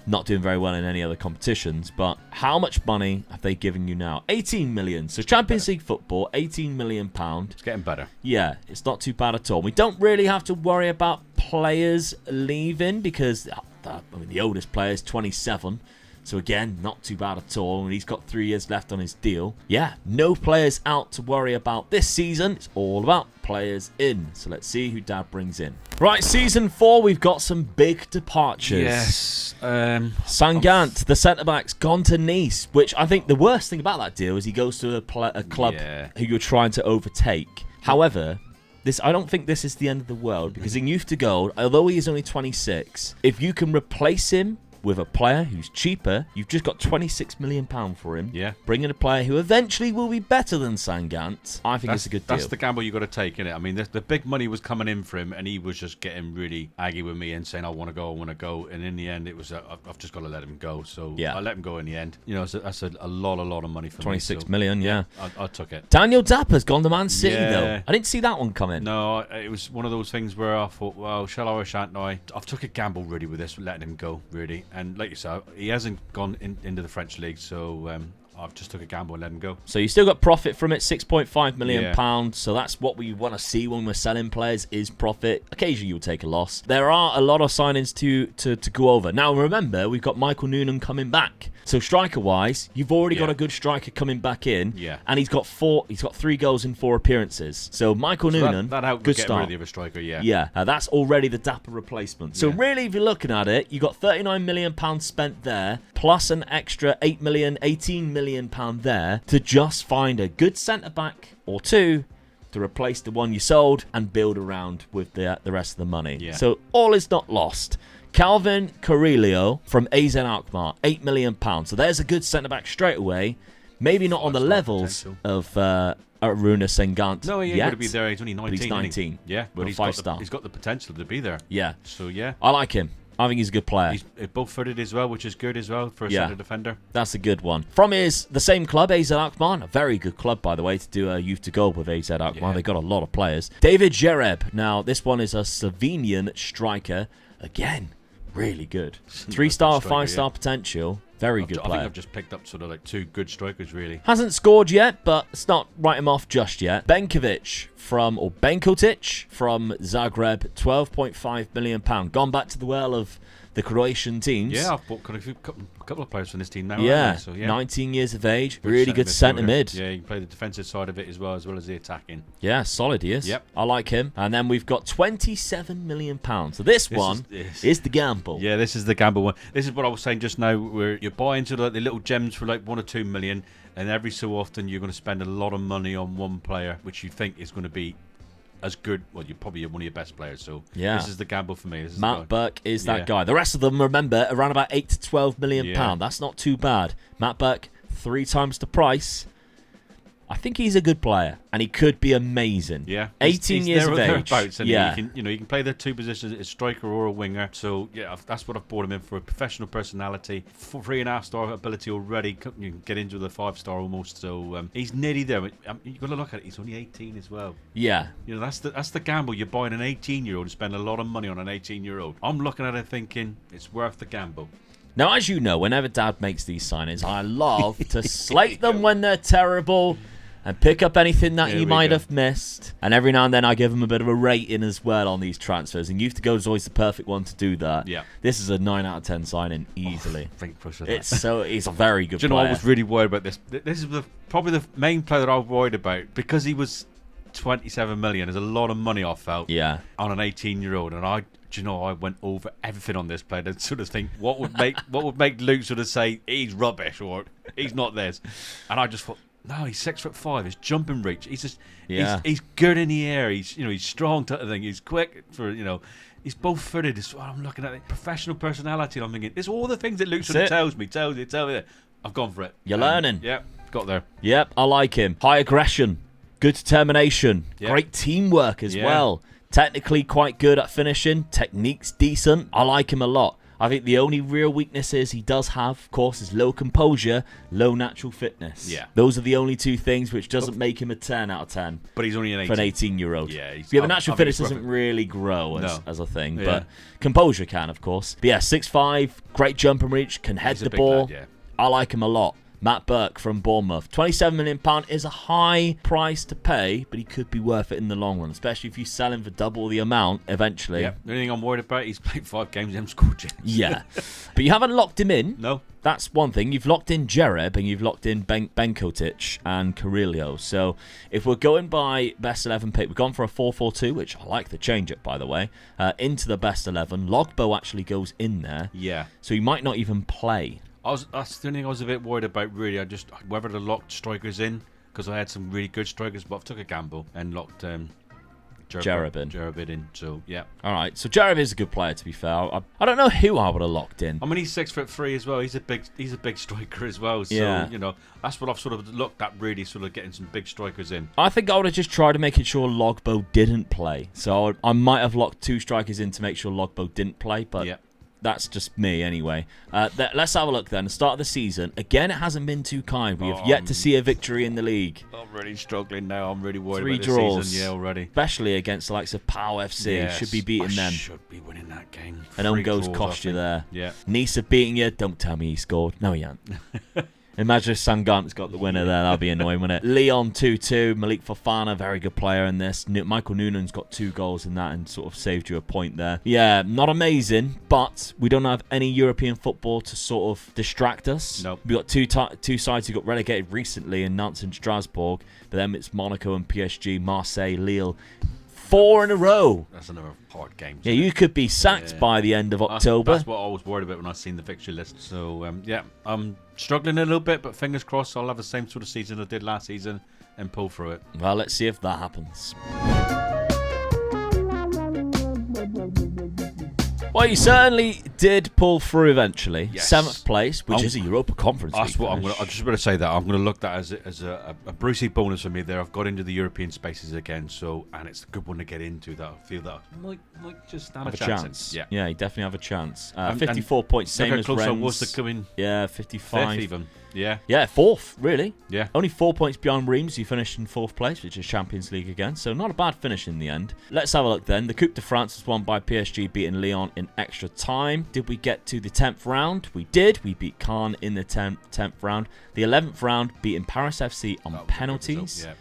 Speaker 1: not doing very well in any other competitions. But how much money have they given you now? 18 million. So Champions League football, 18 million pound.
Speaker 2: It's getting better.
Speaker 1: Yeah, it's not too bad at all. We don't really have to worry about players leaving because the oldest player is 27. So again, not too bad at all. And he's got 3 years left on his deal. Yeah, no players out to worry about this season. It's all about players in. So let's see who Dad brings in. Right, season 4, we've got some big departures.
Speaker 2: Yes.
Speaker 1: Sangant, the centre-back's gone to Nice, which I think the worst thing about that deal is he goes to a club who you're trying to overtake. However, I don't think this is the end of the world because in Youth to Gold, although he is only 26, if you can replace him with a player who's cheaper, you've just got £26 million for him.
Speaker 2: Yeah.
Speaker 1: Bring in a player who eventually will be better than Sangant. I think it's a good deal.
Speaker 2: That's the gamble you got to take, innit? I mean, the big money was coming in for him, and he was just getting really aggy with me and saying, I want to go. And in the end, it was, I've just got to let him go. So I let him go in the end. That's a lot of money for me.
Speaker 1: 26 million, yeah.
Speaker 2: I took it.
Speaker 1: Daniel Dapper's gone to Man City, though. I didn't see that one coming.
Speaker 2: No, it was one of those things where I thought, well, shall I or shan't I? I've took a gamble, really, with this, letting him go, really. And like you said, he hasn't gone into the French league, so I've just took a gamble and let him go.
Speaker 1: So you still got profit from it, £6.5 million. So that's what we want to see when we're selling players is profit. Occasionally you'll take a loss. There are a lot of signings to go over. Now remember, we've got Michael Noonan coming back. So striker-wise, you've already got a good striker coming back in.
Speaker 2: Yeah.
Speaker 1: And he's got 3 goals in 4 appearances. So Michael Noonan,
Speaker 2: that helped
Speaker 1: good
Speaker 2: get
Speaker 1: start.
Speaker 2: rid of the other striker,
Speaker 1: Yeah, that's already the Dapper replacement. So really, if you're looking at it, you got £39 million spent there, plus an extra £18 million there to just find a good centre-back or 2 to replace the one you sold and build around with the rest of the money.
Speaker 2: Yeah.
Speaker 1: So all is not lost. Calvin Carrillo from AZ Alkmaar, £8 million. So there's a good centre-back straight away. Maybe not on the levels of Runa Sengant.
Speaker 2: No, he ain't going to be there. He's only 19.
Speaker 1: But he's 19.
Speaker 2: Yeah,
Speaker 1: but he's 5-star.
Speaker 2: He's got the potential to be there.
Speaker 1: Yeah.
Speaker 2: So, yeah.
Speaker 1: I like him. I think he's a good player.
Speaker 2: He's both-footed as well, which is good as well for a centre defender.
Speaker 1: That's a good one. From the same club, AZ Alkmaar. A very good club, by the way, to do a youth to go with AZ Alkmaar. Yeah. They've got a lot of players. David Jereb. Now, this one is a Slovenian striker. Again, Really good. 3-star, 5-star potential. Very good player.
Speaker 2: I think I've just picked up sort of like 2 good strikers, really.
Speaker 1: Hasn't scored yet, but let's not write him off just yet. Benkovic from Zagreb, £12.5 million. Gone back to the well of the Croatian teams.
Speaker 2: Yeah, I've bought a couple of players from this team now.
Speaker 1: Yeah,
Speaker 2: so, yeah.
Speaker 1: 19 years of age. Really good centre mid.
Speaker 2: Yeah, you can play the defensive side of it as well as the attacking.
Speaker 1: Yeah, solid he is.
Speaker 2: Yep.
Speaker 1: I like him. And then we've got £27 million. So this one is the gamble.
Speaker 2: Yeah, this is the gamble one. This is what I was saying just now, where you buy into the little gems for like 1 or 2 million, and every so often you're going to spend a lot of money on one player, which you think is going to be as good. Well, you're probably one of your best players. So
Speaker 1: yeah,
Speaker 2: this is the gamble for me.
Speaker 1: Matt Burke is that guy. The rest of them, remember, around about 8 to 12 million pound. That's not too bad. Matt Burke, 3 times the price. I think he's a good player, and he could be amazing.
Speaker 2: Yeah,
Speaker 1: 18 years of age.
Speaker 2: Yeah, you can play the 2 positions, a striker or a winger. So yeah, that's what I've bought him in for. A professional personality, 3.5-star ability already. You can get into the 5-star almost. So he's nearly there. You've got to look at it. He's only 18 as well.
Speaker 1: Yeah,
Speaker 2: that's the gamble. You're buying an 18-year-old and spend a lot of money on an 18-year-old. I'm looking at it thinking it's worth the gamble.
Speaker 1: Now, as you know, whenever Dad makes these signings, I love to slate them when they're terrible and pick up anything that you might have missed. And every now and then I give him a bit of a rating as well on these transfers. And Youth to Go is always the perfect one to do that.
Speaker 2: Yeah.
Speaker 1: This is a 9 out of 10 signing easily. He's a very good player.
Speaker 2: Do you know, I was really worried about this. This is probably the main player that I was worried about, because he was 27 million. There's a lot of money I felt on an 18-year-old. And I went over everything on this player to sort of think what would make Luke sort of say he's rubbish or he's not this. And I just thought, no, he's 6'5". His jumping reach. He's just he's good in the air. He's strong type of thing. He's quick he's both footed. It's what I'm looking at. It. Professional personality. And I'm thinking, it's all the things that Luke sort of tells me. I've gone for it.
Speaker 1: You're learning.
Speaker 2: Yeah, got there.
Speaker 1: Yep, I like him. High aggression, good determination, great teamwork as well. Technically quite good at finishing. Technique's decent. I like him a lot. I think the only real weaknesses he does have, of course, is low composure, low natural fitness.
Speaker 2: Yeah.
Speaker 1: Those are the only 2 things which doesn't make him a 10 out of 10.
Speaker 2: But he's only an 18.
Speaker 1: For an 18-year-old.
Speaker 2: Yeah.
Speaker 1: The natural fitness doesn't really grow as a thing, but composure can, of course. But yeah, 6'5", great jump and reach, can head the ball.
Speaker 2: Lad,
Speaker 1: I like him a lot. Matt Burke from Bournemouth. £27 million is a high price to pay, but he could be worth it in the long run, especially if you sell him for double the amount eventually.
Speaker 2: Yeah. The only thing I'm worried about, he's played 5 games, he hasn't scored yet.
Speaker 1: Yeah. But you haven't locked him in.
Speaker 2: No.
Speaker 1: That's one thing. You've locked in Jareb and you've locked in Benkovic and Carrillo. So if we're going by best 11 pick, we've gone for a 4-4-2, which I like the change-up, by the way, into the best 11. Logbo actually goes in there.
Speaker 2: Yeah.
Speaker 1: So he might not even play.
Speaker 2: That's the only thing I was a bit worried about, really. Whether to lock strikers in, because I had some really good strikers, but I took a gamble and locked Jareb in. So yeah.
Speaker 1: All right. So Jareb is a good player, to be fair. I don't know who I would have locked in.
Speaker 2: I mean, he's 6'3" as well. He's a big striker as well. So that's what I've sort of looked at, really, sort of getting some big strikers in.
Speaker 1: I think I would have just tried to make sure Logbo didn't play. So I might have locked 2 strikers in to make sure Logbo didn't play, but. Yeah. That's just me anyway. Let's have a look then. Start of the season. Again, it hasn't been too kind. We have yet to see a victory in the league.
Speaker 2: I'm really struggling now. I'm really worried
Speaker 1: 3
Speaker 2: about
Speaker 1: draws.
Speaker 2: This season. Yeah, already.
Speaker 1: Especially against the likes of Pau FC.
Speaker 2: Yes,
Speaker 1: should be beating them.
Speaker 2: Should be winning that game.
Speaker 1: An own goals cost you there.
Speaker 2: Yeah.
Speaker 1: Nisa beating you. Don't tell me he scored. No, he hasn't. Imagine if Sangan's got the winner there. That'd be annoying, wouldn't it? Leon 2-2. Malik Fofana, very good player in this. Michael Noonan's got 2 goals in that and sort of saved you a point there. Yeah, not amazing, but we don't have any European football to sort of distract us.
Speaker 2: Nope.
Speaker 1: We've got two sides who got relegated recently in Nantes and Strasbourg, but then it's Monaco and PSG, Marseille, Lille. 4 in a row.
Speaker 2: That's another hard game.
Speaker 1: Yeah, you could be sacked by the end of October.
Speaker 2: That's what I was worried about when I seen the fixture list. So, I'm struggling a little bit, but fingers crossed I'll have the same sort of season I did last season and pull through it.
Speaker 1: Well, let's see if that happens. Well, you certainly did pull through eventually.
Speaker 2: Yes.
Speaker 1: 7th place, which is a Europa Conference League.
Speaker 2: That's what I'm just going to say that. I'm going to look at that as a Brucey bonus for me there. I've got into the European spaces again, and it's a good one to get into that. I feel that I might just have a chance.
Speaker 1: Yeah, you definitely have a chance. 54 points, same as Rennes.
Speaker 2: Was to come in
Speaker 1: 55.
Speaker 2: 5th even. Yeah.
Speaker 1: Yeah, fourth, really.
Speaker 2: Yeah.
Speaker 1: Only 4 points behind Reims, who finished in fourth place, which is Champions League again. So not a bad finish in the end. Let's have a look then. The Coupe de France was won by PSG, beating Lyon in extra time. Did we get to the 10th round? We did. We beat Caen in the 10th round. The 11th round, beating Paris FC on penalties.
Speaker 2: Yeah.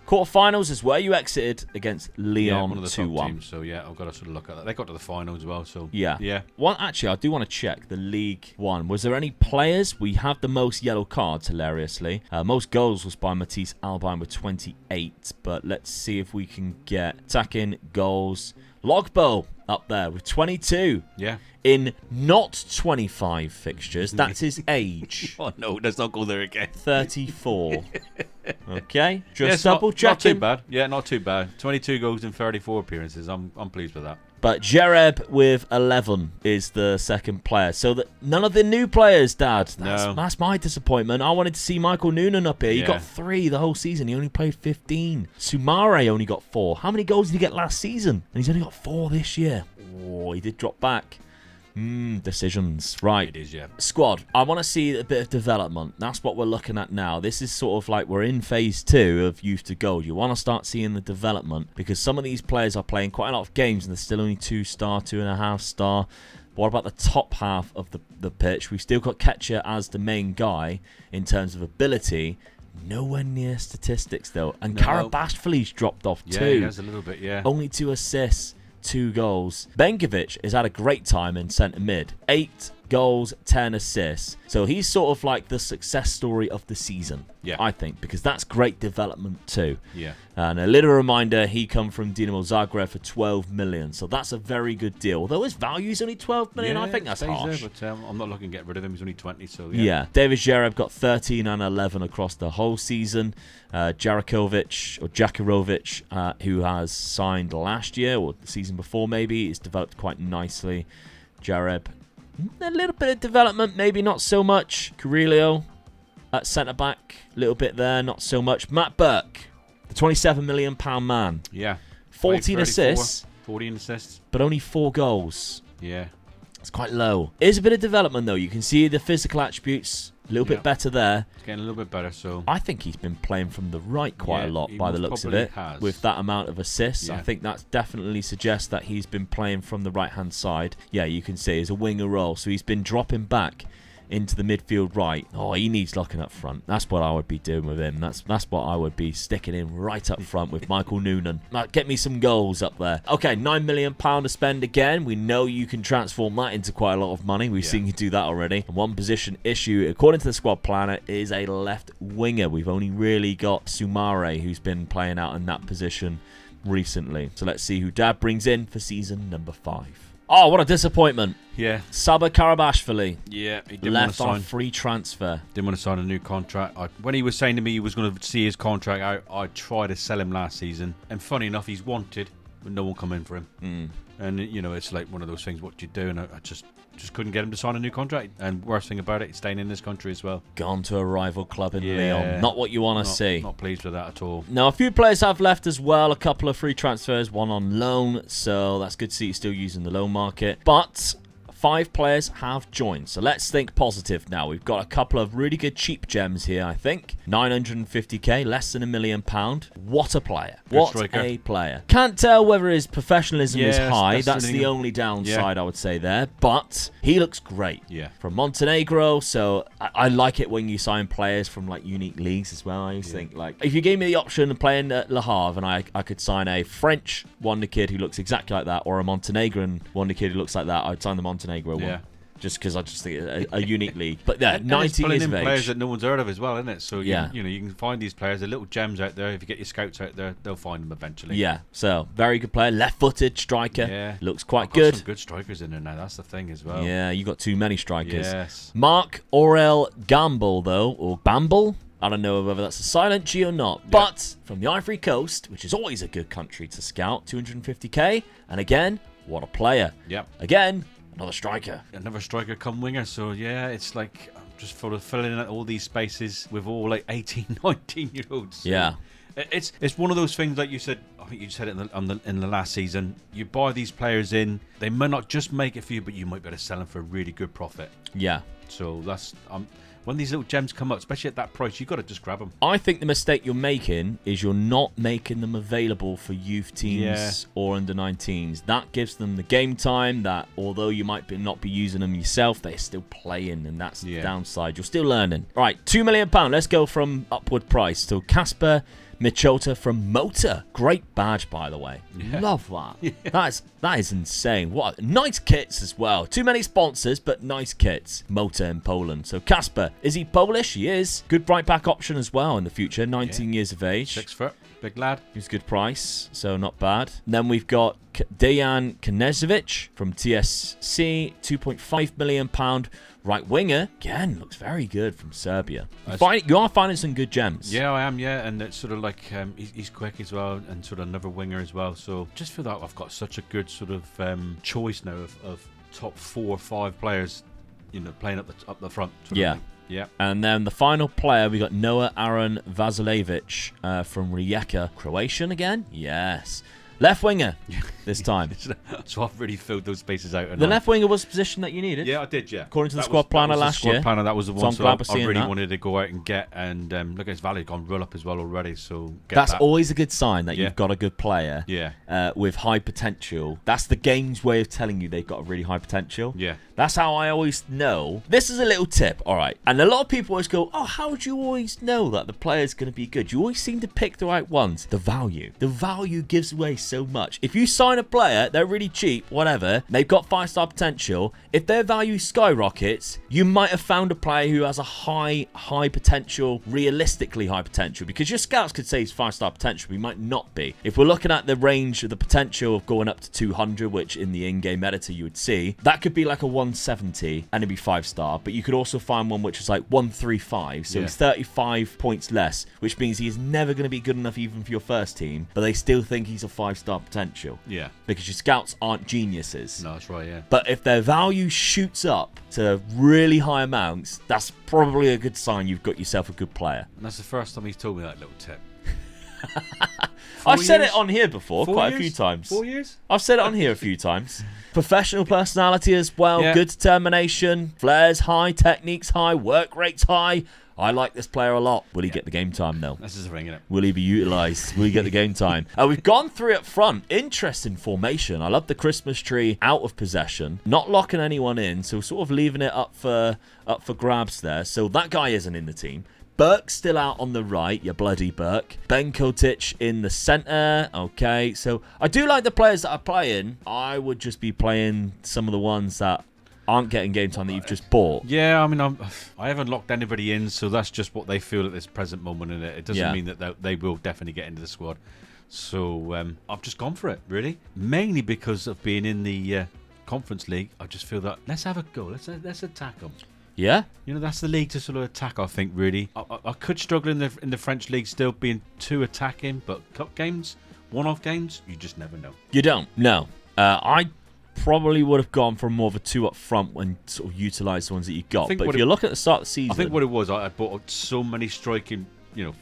Speaker 1: Quarterfinals is where you exited against Lyon
Speaker 2: one of the top
Speaker 1: 2-1.
Speaker 2: teams, so yeah, I've got to sort of look at that. They got to the finals as well, so
Speaker 1: yeah. Well, actually, I do want to check the League One. Was there any players? We have the most yellow cards, hilariously. Most goals was by Matisse Albin with 28, but let's see if we can get attacking goals. Logbo up there with 22.
Speaker 2: Yeah.
Speaker 1: In not 25 fixtures. That's his age.
Speaker 2: Oh no, let's not go there again.
Speaker 1: 34. Okay, just
Speaker 2: yeah,
Speaker 1: double checking.
Speaker 2: Not too bad. Yeah, not too bad. 22 goals in 34 appearances. I'm pleased with that.
Speaker 1: But Jereb with 11 is the second player. So that none of the new players, Dad. That's my disappointment. I wanted to see Michael Noonan up here. He got 3 the whole season. He only played 15. Soumare only got 4. How many goals did he get last season? And he's only got 4 this year. Oh, he did drop back. Decisions. Right.
Speaker 2: It is, yeah.
Speaker 1: Squad. I want to see a bit of development. That's what we're looking at now. This is sort of like we're in phase 2 of youth to gold. You want to start seeing the development because some of these players are playing quite a lot of games and they're still only 2-star, 2.5-star. What about the top half of the pitch? We've still got Ketcher as the main guy in terms of ability. Nowhere near statistics, though. And Karabashvili's dropped off too.
Speaker 2: Yeah, he has a little bit, yeah.
Speaker 1: Only 2 assists. 2 goals. Benkovic has had a great time in centre mid. 8 goals, 10 assists. So he's sort of like the success story of the season, I think, because that's great development too.
Speaker 2: Yeah.
Speaker 1: And a little reminder, he come from Dinamo Zagreb for 12 million. So that's a very good deal. Although his value is only 12 million, I think that's harsh.
Speaker 2: There, but I'm not looking to get rid of him. He's only 20, so
Speaker 1: yeah. David Jereb got 13 and 11 across the whole season. Jakirovic, who has signed last year or the season before maybe, it's developed quite nicely. Jereb, a little bit of development, maybe not so much. Carrillo at centre-back, a little bit there, not so much. Matt Burke, the £27 million man.
Speaker 2: Yeah.
Speaker 1: 14 assists.
Speaker 2: 14 assists.
Speaker 1: But only 4 goals.
Speaker 2: Yeah.
Speaker 1: It's quite low. It is a bit of development, though. You can see the physical attributes a little bit better there.
Speaker 2: It's getting a little bit better, so...
Speaker 1: I think he's been playing from the right quite a lot by the looks of it. With that amount of assists. I think that definitely suggests that he's been playing from the right-hand side. Yeah, you can see he's a winger role. So he's been dropping back into the midfield right. Oh, he needs locking up front. That's what I would be doing with him. That's what I would be sticking in right up front with Michael Noonan. Get me some goals up there. Okay, £9 million to spend again. We know you can transform that into quite a lot of money. We've seen you do that already. And one position issue, according to the squad planner, is a left winger. We've only really got Soumare, who's been playing out in that position recently. So let's see who Dad brings in for season number 5. Oh, what a disappointment.
Speaker 2: Yeah.
Speaker 1: Saba Karabashvili.
Speaker 2: Yeah, he didn't
Speaker 1: left
Speaker 2: want to sign.
Speaker 1: on free transfer.
Speaker 2: Didn't want to sign a new contract. When he was saying to me he was going to see his contract out, I tried to sell him last season. And funny enough, he's wanted, but no one come in for him. And, you know, it's like one of those things, what do you do? And I just couldn't get him to sign a new contract. And worst thing about it, he's staying in this country as well.
Speaker 1: Gone to a rival club in Lyon. Not what you want to see.
Speaker 2: Not pleased with that at all.
Speaker 1: Now, a few players have left as well. A couple of free transfers, one on loan. So that's good to see you're still using the loan market. But 5 players have joined. So let's think positive now. We've got a couple of really good cheap gems here, I think. 950k, less than £1 million. What a player. What a player. Can't tell whether his professionalism is high. That's the only downside I would say there. But he looks great.
Speaker 2: Yeah.
Speaker 1: From Montenegro. So I like it when you sign players from like unique leagues as well. I used to think like if you gave me the option of playing at Le Havre and I could sign a French wonder kid who looks exactly like that or a Montenegrin wonder kid who looks like that, I'd sign the Montenegro one. Just because I just think a unique league. But yeah, 19 years of age.
Speaker 2: Players that no one's heard of as well, isn't it? So you know you can find these players, they're little gems out there. If you get your scouts out there, they'll find them eventually. Yeah,
Speaker 1: so very good player, left-footed striker.
Speaker 2: Yeah,
Speaker 1: looks quite good.
Speaker 2: Some good strikers in there now. That's the thing as well.
Speaker 1: Yeah, you got too many strikers.
Speaker 2: Yes.
Speaker 1: Mark Aurel Gamble though, or Bamble. I don't know whether that's a silent G or not. But from the Ivory Coast, which is always a good country to scout, 250k, and again, what a player.
Speaker 2: Yep.
Speaker 1: Again. Another striker.
Speaker 2: Another striker come winger. So, yeah, it's like I'm just sort of filling in all these spaces with all like 18, 19-year-olds. So
Speaker 1: yeah.
Speaker 2: It's one of those things like you said, I think you said it in the last season. You buy these players in, they might not just make it for you, but you might be able to sell them for a really good profit.
Speaker 1: Yeah.
Speaker 2: So that's... when these little gems come up, especially at that price, you got to just grab them.
Speaker 1: I think the mistake you're making is you're not making them available for youth teams or under 19s. That gives them the game time that, although you might not be using them yourself, they're still playing, and that's the downside. You're still learning. Right, £2 million. Let's go from upward price. So Casper Michota from Motor. Great badge, by the way. Love that. That is insane. What nice kits as well. Too many sponsors, but nice kits. Motor in Poland. So Casper, is he Polish? He is. Good right back option as well in the future. 19 years of age.
Speaker 2: 6 foot. Big lad.
Speaker 1: He's a good price, so not bad. And then we've got Dejan Knežević from TSC, £2.5 million right winger. Again, looks very good from Serbia. You are finding some good gems.
Speaker 2: Yeah, I am, and it's sort of like he's quick as well, and sort of another winger as well. So just feel that I've got such a good sort of choice now of top 4 or 5 players, playing up the front.
Speaker 1: Yeah.
Speaker 2: Yeah.
Speaker 1: And then the final player, we got Noah Aaron Vasiljevic from Rijeka. Croatian again? Yes. Left winger this time.
Speaker 2: So I've really filled those spaces out.
Speaker 1: The left winger was the position that you needed?
Speaker 2: Yeah, I did, yeah.
Speaker 1: According to the squad planner last year.
Speaker 2: That was the one
Speaker 1: so
Speaker 2: I really wanted to go out and get. And look, it's valid, gone roll up as well already. So
Speaker 1: that's always a good sign that you've got a good player with high potential. That's the game's way of telling you they've got a really high potential.
Speaker 2: Yeah.
Speaker 1: That's how I always know. This is a little tip, all right? And a lot of people always go, oh, how do you always know that the player's going to be good? You always seem to pick the right ones. The value. The value gives away so much. If you sign a player, they're really cheap, whatever, they've got 5-star potential, if their value skyrockets, you might have found a player who has a high potential, realistically high potential, because your scouts could say he's 5-star potential, but he might not be. If we're looking at the range of the potential of going up to 200, which in the in-game editor you would see, that could be like a 170 and it'd be 5-star, but you could also find one which is like 135, so he's 35 points less, which means he is never going to be good enough even for your first team, but they still think he's a 5-star potential.
Speaker 2: Yeah.
Speaker 1: Because your scouts aren't geniuses.
Speaker 2: No, that's right, yeah.
Speaker 1: But if their value shoots up to really high amounts, that's probably a good sign you've got yourself a good player.
Speaker 2: And that's the first time he's told me that little tip.
Speaker 1: I've said it on here before,
Speaker 2: 4
Speaker 1: quite
Speaker 2: years?
Speaker 1: a few times.
Speaker 2: 4 years?
Speaker 1: I've said it on here a few times. Professional personality as well, good determination, flares high, techniques high, work rates high. I like this player a lot. Will he get the game time, though?
Speaker 2: This is the ring, isn't it?
Speaker 1: Will he be utilised? Will he get the game time? We've gone through up front. Interesting formation. I love the Christmas tree out of possession. Not locking anyone in, so sort of leaving it up for grabs there. So that guy isn't in the team. Burke's still out on the right, you bloody Burke. Ben Kotic in the centre. Okay, so I do like the players that are playing. I would just be playing some of the ones that aren't getting game time that you've just bought.
Speaker 2: Yeah, I mean, I haven't locked anybody in, so that's just what they feel at this present moment in it. It doesn't mean that they will definitely get into the squad. So I've just gone for it, really. Mainly because of being in the Conference League. I just feel that let's have a go. Let's attack them.
Speaker 1: Yeah?
Speaker 2: That's the league to sort of attack, I think, really. I could struggle in the French league still being too attacking, but cup games, one-off games, you just never know.
Speaker 1: You don't? No. I probably would have gone for more of a 2 up front when sort of utilise the ones that you got. But if you look at the start of the season...
Speaker 2: I think what it was, I bought so many striking...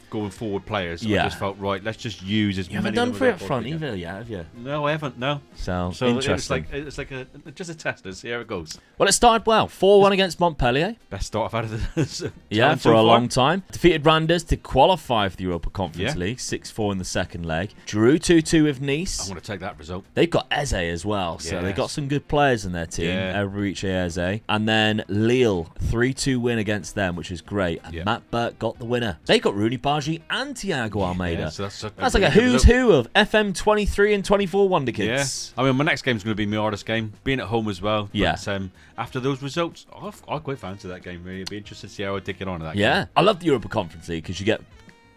Speaker 2: going forward players. I just felt, right, let's just use as many.
Speaker 1: You haven't done 3 up front either yet, have you?
Speaker 2: No, I haven't, no.
Speaker 1: So interesting.
Speaker 2: It's like just a test. Let's see how it goes.
Speaker 1: Well, it started well. 4-1 against Montpellier.
Speaker 2: Best start I've had of the
Speaker 1: for a long time. Defeated Randers to qualify for the Europa Conference
Speaker 2: Yeah.
Speaker 1: League. 6-4 in the second leg. Drew 2-2 with Nice.
Speaker 2: I want to take that result.
Speaker 1: They've got Eze as well, so they've got some good players in their team. Ebrice Eze. And then Lille, 3-2 win against them, which is great. And Matt Burke got the winner. They got Rooney Bargi and Thiago Almeida.
Speaker 2: Yeah, so
Speaker 1: that's like a who's who of FM 23 and 24 Wonder Kids.
Speaker 2: Yeah. I mean, my next game's going to be my hardest game, being at home as well.
Speaker 1: Yeah.
Speaker 2: But after those results, I quite fancy that game, really. It'd be interesting to see how I dig it on in that game.
Speaker 1: Yeah. I love the Europa Conference League because you get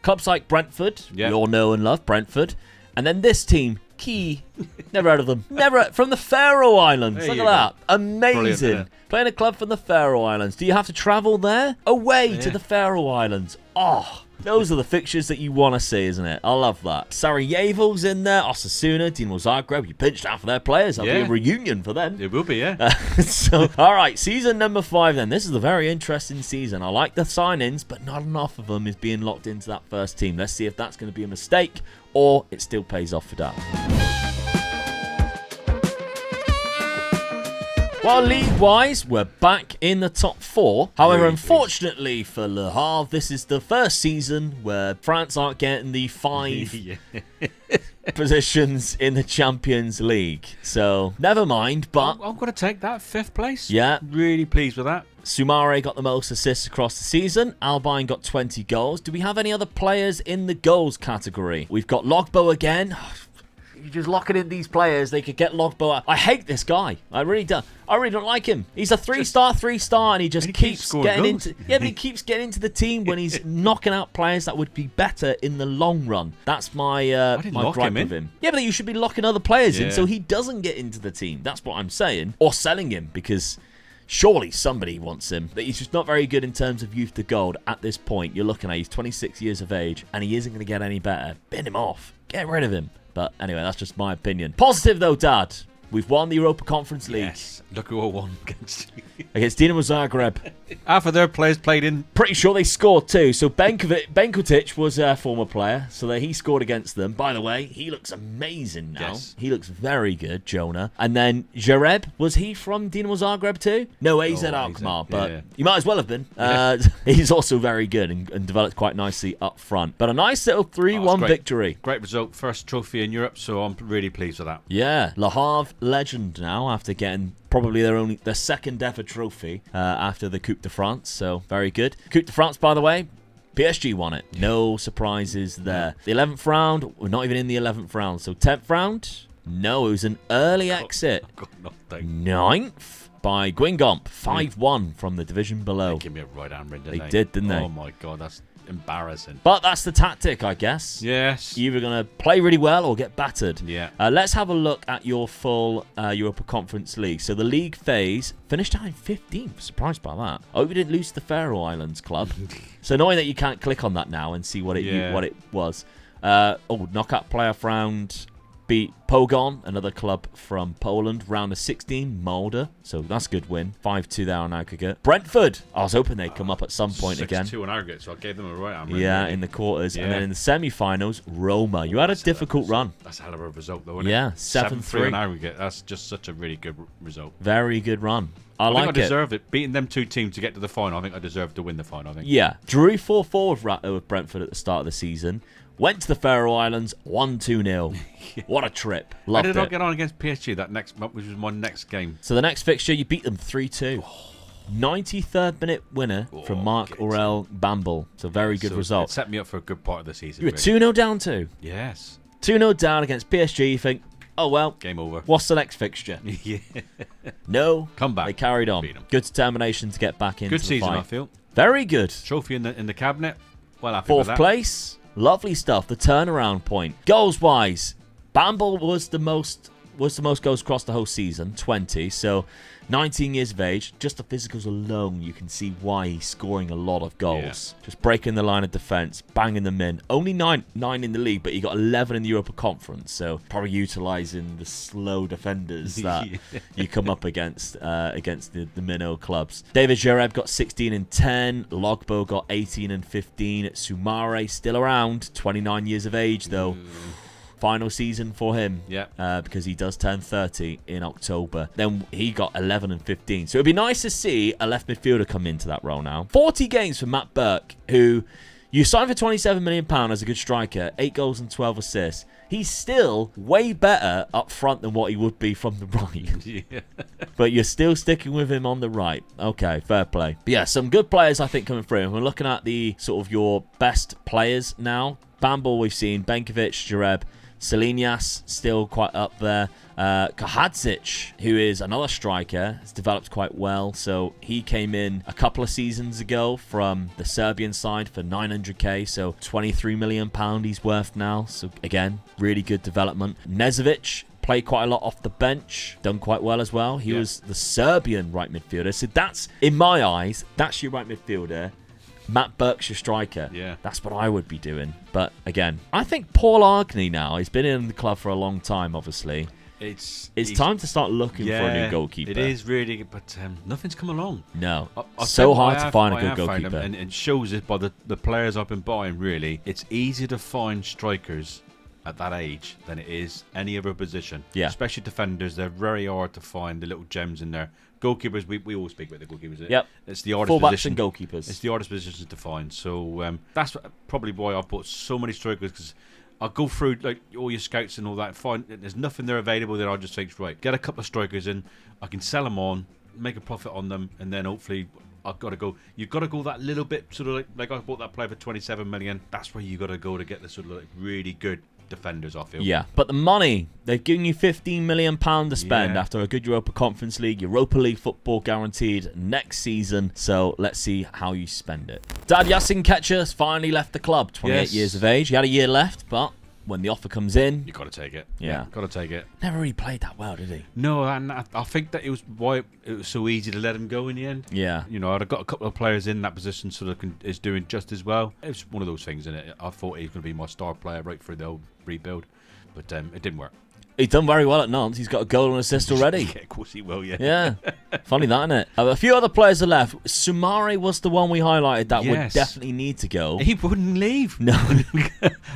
Speaker 1: clubs like Brentford.
Speaker 2: Yeah.
Speaker 1: You all know and love Brentford. And then this team, Key. Never heard of them. From the Faroe Islands. Look at that. Amazing. Playing a club from the Faroe Islands. Do you have to travel there? Away to the Faroe Islands. Oh, those are the fixtures that you want to see, isn't it? I love that. Sarajevo's in there. Osasuna, Dinamo Zagreb. You pinched half of their players. That'll be a reunion for them.
Speaker 2: It will be, yeah.
Speaker 1: So, all right, season number 5 then. This is a very interesting season. I like the signings, but not enough of them is being locked into that first team. Let's see if that's going to be a mistake or it still pays off for that. Well, league-wise, we're back in the top 4. However,
Speaker 2: Really
Speaker 1: unfortunately for Le Havre, this is the first season where France aren't getting the 5 positions in the Champions League. So, never mind, but...
Speaker 2: I'm going to take that 5th place.
Speaker 1: Yeah.
Speaker 2: Really pleased with that.
Speaker 1: Soumare got the most assists across the season. Albine got 20 goals. Do we have any other players in the goals category? We've got Logbo again. You just locking in these players, they could get Logbo out. I hate this guy. I really don't. I really don't like him. He's a 3-star, and he just keeps getting into. Yeah, but he keeps getting into the team when he's knocking out players that would be better in the long run. That's my my gripe with him. Yeah, but you should be locking other players in so he doesn't get into the team. That's what I'm saying. Or selling him, because surely somebody wants him. But he's just not very good in terms of youth to gold at this point. You're looking at he's 26 years of age, and he isn't going to get any better. Bin him off. Get rid of him. But anyway, that's just my opinion. Positive though, Dad. We've won the Europa Conference League.
Speaker 2: Yes. Look who won
Speaker 1: against Dinamo Zagreb.
Speaker 2: Half of their players played in.
Speaker 1: Pretty sure they scored too. So Benkovic was a former player, so that he scored against them. By the way, he looks amazing now.
Speaker 2: Yes.
Speaker 1: He looks very good, Jonah. And then Jareb, was he from Dinamo Zagreb too? No, AZ Alkmaar, but he might as well have been. He's also very good and developed quite nicely up front. But a nice little 3-1 victory.
Speaker 2: Great result. First trophy in Europe, so I'm really pleased with that.
Speaker 1: Yeah, Le Havre legend now after getting probably their second ever trophy after the Coupe de France, so very good. Coupe de France, by the way, PSG won it. No surprises there. The 11th round, we're not even in the 11th round, so 10th round, no, it was an early exit. 9th by Guingamp, 5-1 from the division below.
Speaker 2: They gave me a right hand ring, didn't they?
Speaker 1: They did, didn't they?
Speaker 2: Oh my God, that's embarrassing.
Speaker 1: But that's the tactic, I guess.
Speaker 2: Yes.
Speaker 1: You're either going to play really well or get battered.
Speaker 2: Yeah.
Speaker 1: Let's have a look at your full Europa Conference League. So the league phase finished out in 15th. Surprised by that. I hope you didn't lose to the Faroe Islands club. So knowing that you can't click on that now and see what it was. Knockout playoff round. Beat Pogon, another club from Poland, round of 16, Mulder. So that's a good win. 5-2 there on aggregate. Brentford, I was hoping they'd come up at some point again.
Speaker 2: 6-2 on aggregate, so I gave them a right hand.
Speaker 1: Yeah, in the quarters. Yeah. And then in the semi-finals, Roma. You had a difficult run.
Speaker 2: That's a hell of a result, though, isn't it?
Speaker 1: Yeah, 7-3
Speaker 2: on aggregate. That's just such a really good result.
Speaker 1: Very good run. I
Speaker 2: think
Speaker 1: like
Speaker 2: I deserved it. Beating them two teams to get to the final, I think I deserved to win the final, I think.
Speaker 1: Yeah. Drew 4-4 with Brentford at the start of the season. Went to the Faroe Islands, won 2-0. What a trip. Loved it.
Speaker 2: I did not get on against PSG that next month, which was my next game.
Speaker 1: So the next fixture, you beat them 3-2. 93rd minute winner from Mark Aurel Bamble. So very good result.
Speaker 2: It set me up for a good part of the season.
Speaker 1: You were 2-0 down too.
Speaker 2: Yes.
Speaker 1: 2-0 down against PSG. You think, oh well.
Speaker 2: Game over.
Speaker 1: What's the next fixture?
Speaker 2: Yeah.
Speaker 1: No.
Speaker 2: Come back.
Speaker 1: They carried on. Good determination to get back into
Speaker 2: the season,
Speaker 1: fight.
Speaker 2: I feel.
Speaker 1: Very good.
Speaker 2: Trophy in the cabinet. Well, happy with that.
Speaker 1: 4th place. Lovely stuff. The turnaround point. Goals wise, Bamble was the most goals across the whole season, 20. So 19 years of age. Just the physicals alone, you can see why he's scoring a lot of goals. Yeah. Just breaking the line of defense, banging them in. Only nine in the league, but he got 11 in the Europa Conference. So probably utilizing the slow defenders that you come up against the minnow clubs. David Jareb got 16 and 10. Logbo got 18 and 15. Soumare still around, 29 years of age though. Final season for him, because he does turn 30 in October. Then he got 11 and 15. So it'd be nice to see a left midfielder come into that role now. 40 games for Matt Burke, who you signed for £27 million as a good striker, 8 goals and 12 assists. He's still way better up front than what he would be from the right. But you're still sticking with him on the right. Okay, fair play. But yeah, some good players I think coming through. And we're looking at the sort of your best players now. Bamble we've seen, Benkovic, Jareb, Salinas still quite up there. Kahadzic, who is another striker, has developed quite well. So he came in a couple of seasons ago from the Serbian side for 900k. So £23 million he's worth now. So again, really good development. Nezovic played quite a lot off the bench, done quite well as well. He was the Serbian right midfielder. So that's, in my eyes, that's your right midfielder. Matt Burke's your striker.
Speaker 2: Yeah.
Speaker 1: That's what I would be doing. But again, I think Paul Argney now, he's been in the club for a long time, obviously. It's time to start looking for a new goalkeeper.
Speaker 2: It is really, but nothing's come along.
Speaker 1: No. So hard to find a good goalkeeper.
Speaker 2: And it shows it by the players I've been buying, really. It's easy to find strikers at that age than it is any other position.
Speaker 1: Yeah.
Speaker 2: Especially defenders, they're very hard to find the little gems in there. Goalkeepers, we always speak about the goalkeepers.
Speaker 1: Yep.
Speaker 2: It's the hardest
Speaker 1: Fullbacks
Speaker 2: position.
Speaker 1: and goalkeepers.
Speaker 2: It's the hardest position to find. So that's probably why I've bought so many strikers, because I'll go through like all your scouts and all that, find there's nothing there available, then I'll just think, right, get a couple of strikers in, I can sell them on, make a profit on them, and then hopefully I've got to go. You've got to go that little bit, sort of like I bought that player for 27 million. That's where you got to go to get the sort of like really good defenders, I feel.
Speaker 1: Yeah, but the money, they've given you £15 million to spend after a good Europa Conference League, Europa League football guaranteed next season. So let's see how you spend it. Dad Yasin Ketcher has finally left the club, 28 years of age. He had a year left, but when the offer comes in,
Speaker 2: you got to take it.
Speaker 1: Yeah,
Speaker 2: got to take it.
Speaker 1: Never really played that well, did he?
Speaker 2: No, and I think that it was why it was so easy to let him go in the end.
Speaker 1: Yeah,
Speaker 2: you know, I'd have got a couple of players in that position so that is doing just as well. It was one of those things, innit? I thought he was going to be my star player right through the whole rebuild, but it didn't work.
Speaker 1: He's done very well at Nantes. He's got a goal and assist already.
Speaker 2: Yeah, of course he will, yeah.
Speaker 1: Yeah. Funny that, isn't it? A few other players are left. Soumare was the one we highlighted that would definitely need to go.
Speaker 2: He wouldn't leave.
Speaker 1: No.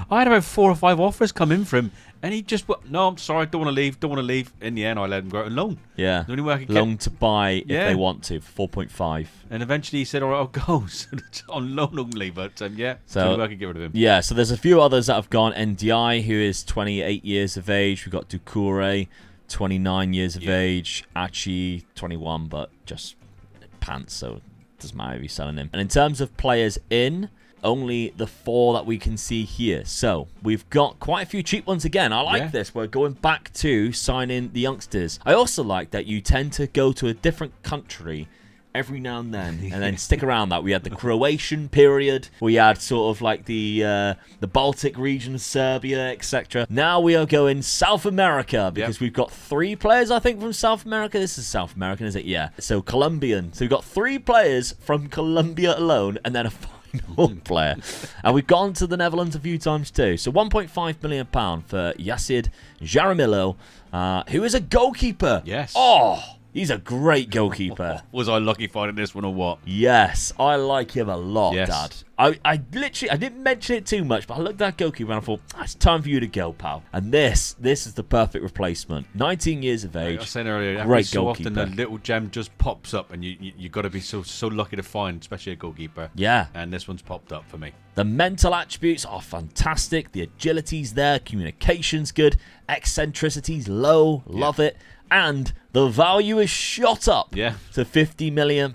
Speaker 2: I had about 4 or 5 offers come in for him, and he just went, no, I'm sorry, don't want to leave. In the end, I let him go out on loan.
Speaker 1: Yeah.
Speaker 2: The only way I could
Speaker 1: loan to buy if they want to, for 4.5.
Speaker 2: And eventually he said, all right, I'll go. So on loan only, but so the only way I could get rid of him.
Speaker 1: Yeah, so there's a few others that have gone. NDI, who is 28 years of age. We've got Doucouré, 29 years of age. Achi, 21, but just pants, so it doesn't matter if you're selling him. And in terms of players in, only the 4 that we can see here. So we've got quite a few cheap ones again. I like this. We're going back to signing the youngsters. I also like that you tend to go to a different country every now and then stick around that. We had the Croatian period. We had sort of like the Baltic region, Serbia, etc. Now we are going South America because we've got 3 players, I think, from South America. This is South American, is it? Yeah. So Colombian. So we've got 3 players from Colombia alone, and then a final player. And we've gone to the Netherlands a few times too. So £1.5 million for Yacid Jaramillo, who is a goalkeeper.
Speaker 2: Yes.
Speaker 1: Oh, he's a great goalkeeper.
Speaker 2: Was I lucky finding this one or what?
Speaker 1: Yes, I like him a lot,
Speaker 2: Yes.
Speaker 1: Dad. I literally, I didn't mention it too much, but I looked at that goalkeeper and I thought, it's time for you to go, pal. And this is the perfect replacement. 19 years of age.
Speaker 2: Like I was saying earlier,
Speaker 1: great
Speaker 2: so
Speaker 1: goalkeeper.
Speaker 2: often a little gem just pops up, and you got to be so lucky to find, especially a goalkeeper.
Speaker 1: Yeah.
Speaker 2: And this one's popped up for me.
Speaker 1: The mental attributes are fantastic. The agility's there. Communication's good. Eccentricity's low. Love it. And the value is shot up to £50 million,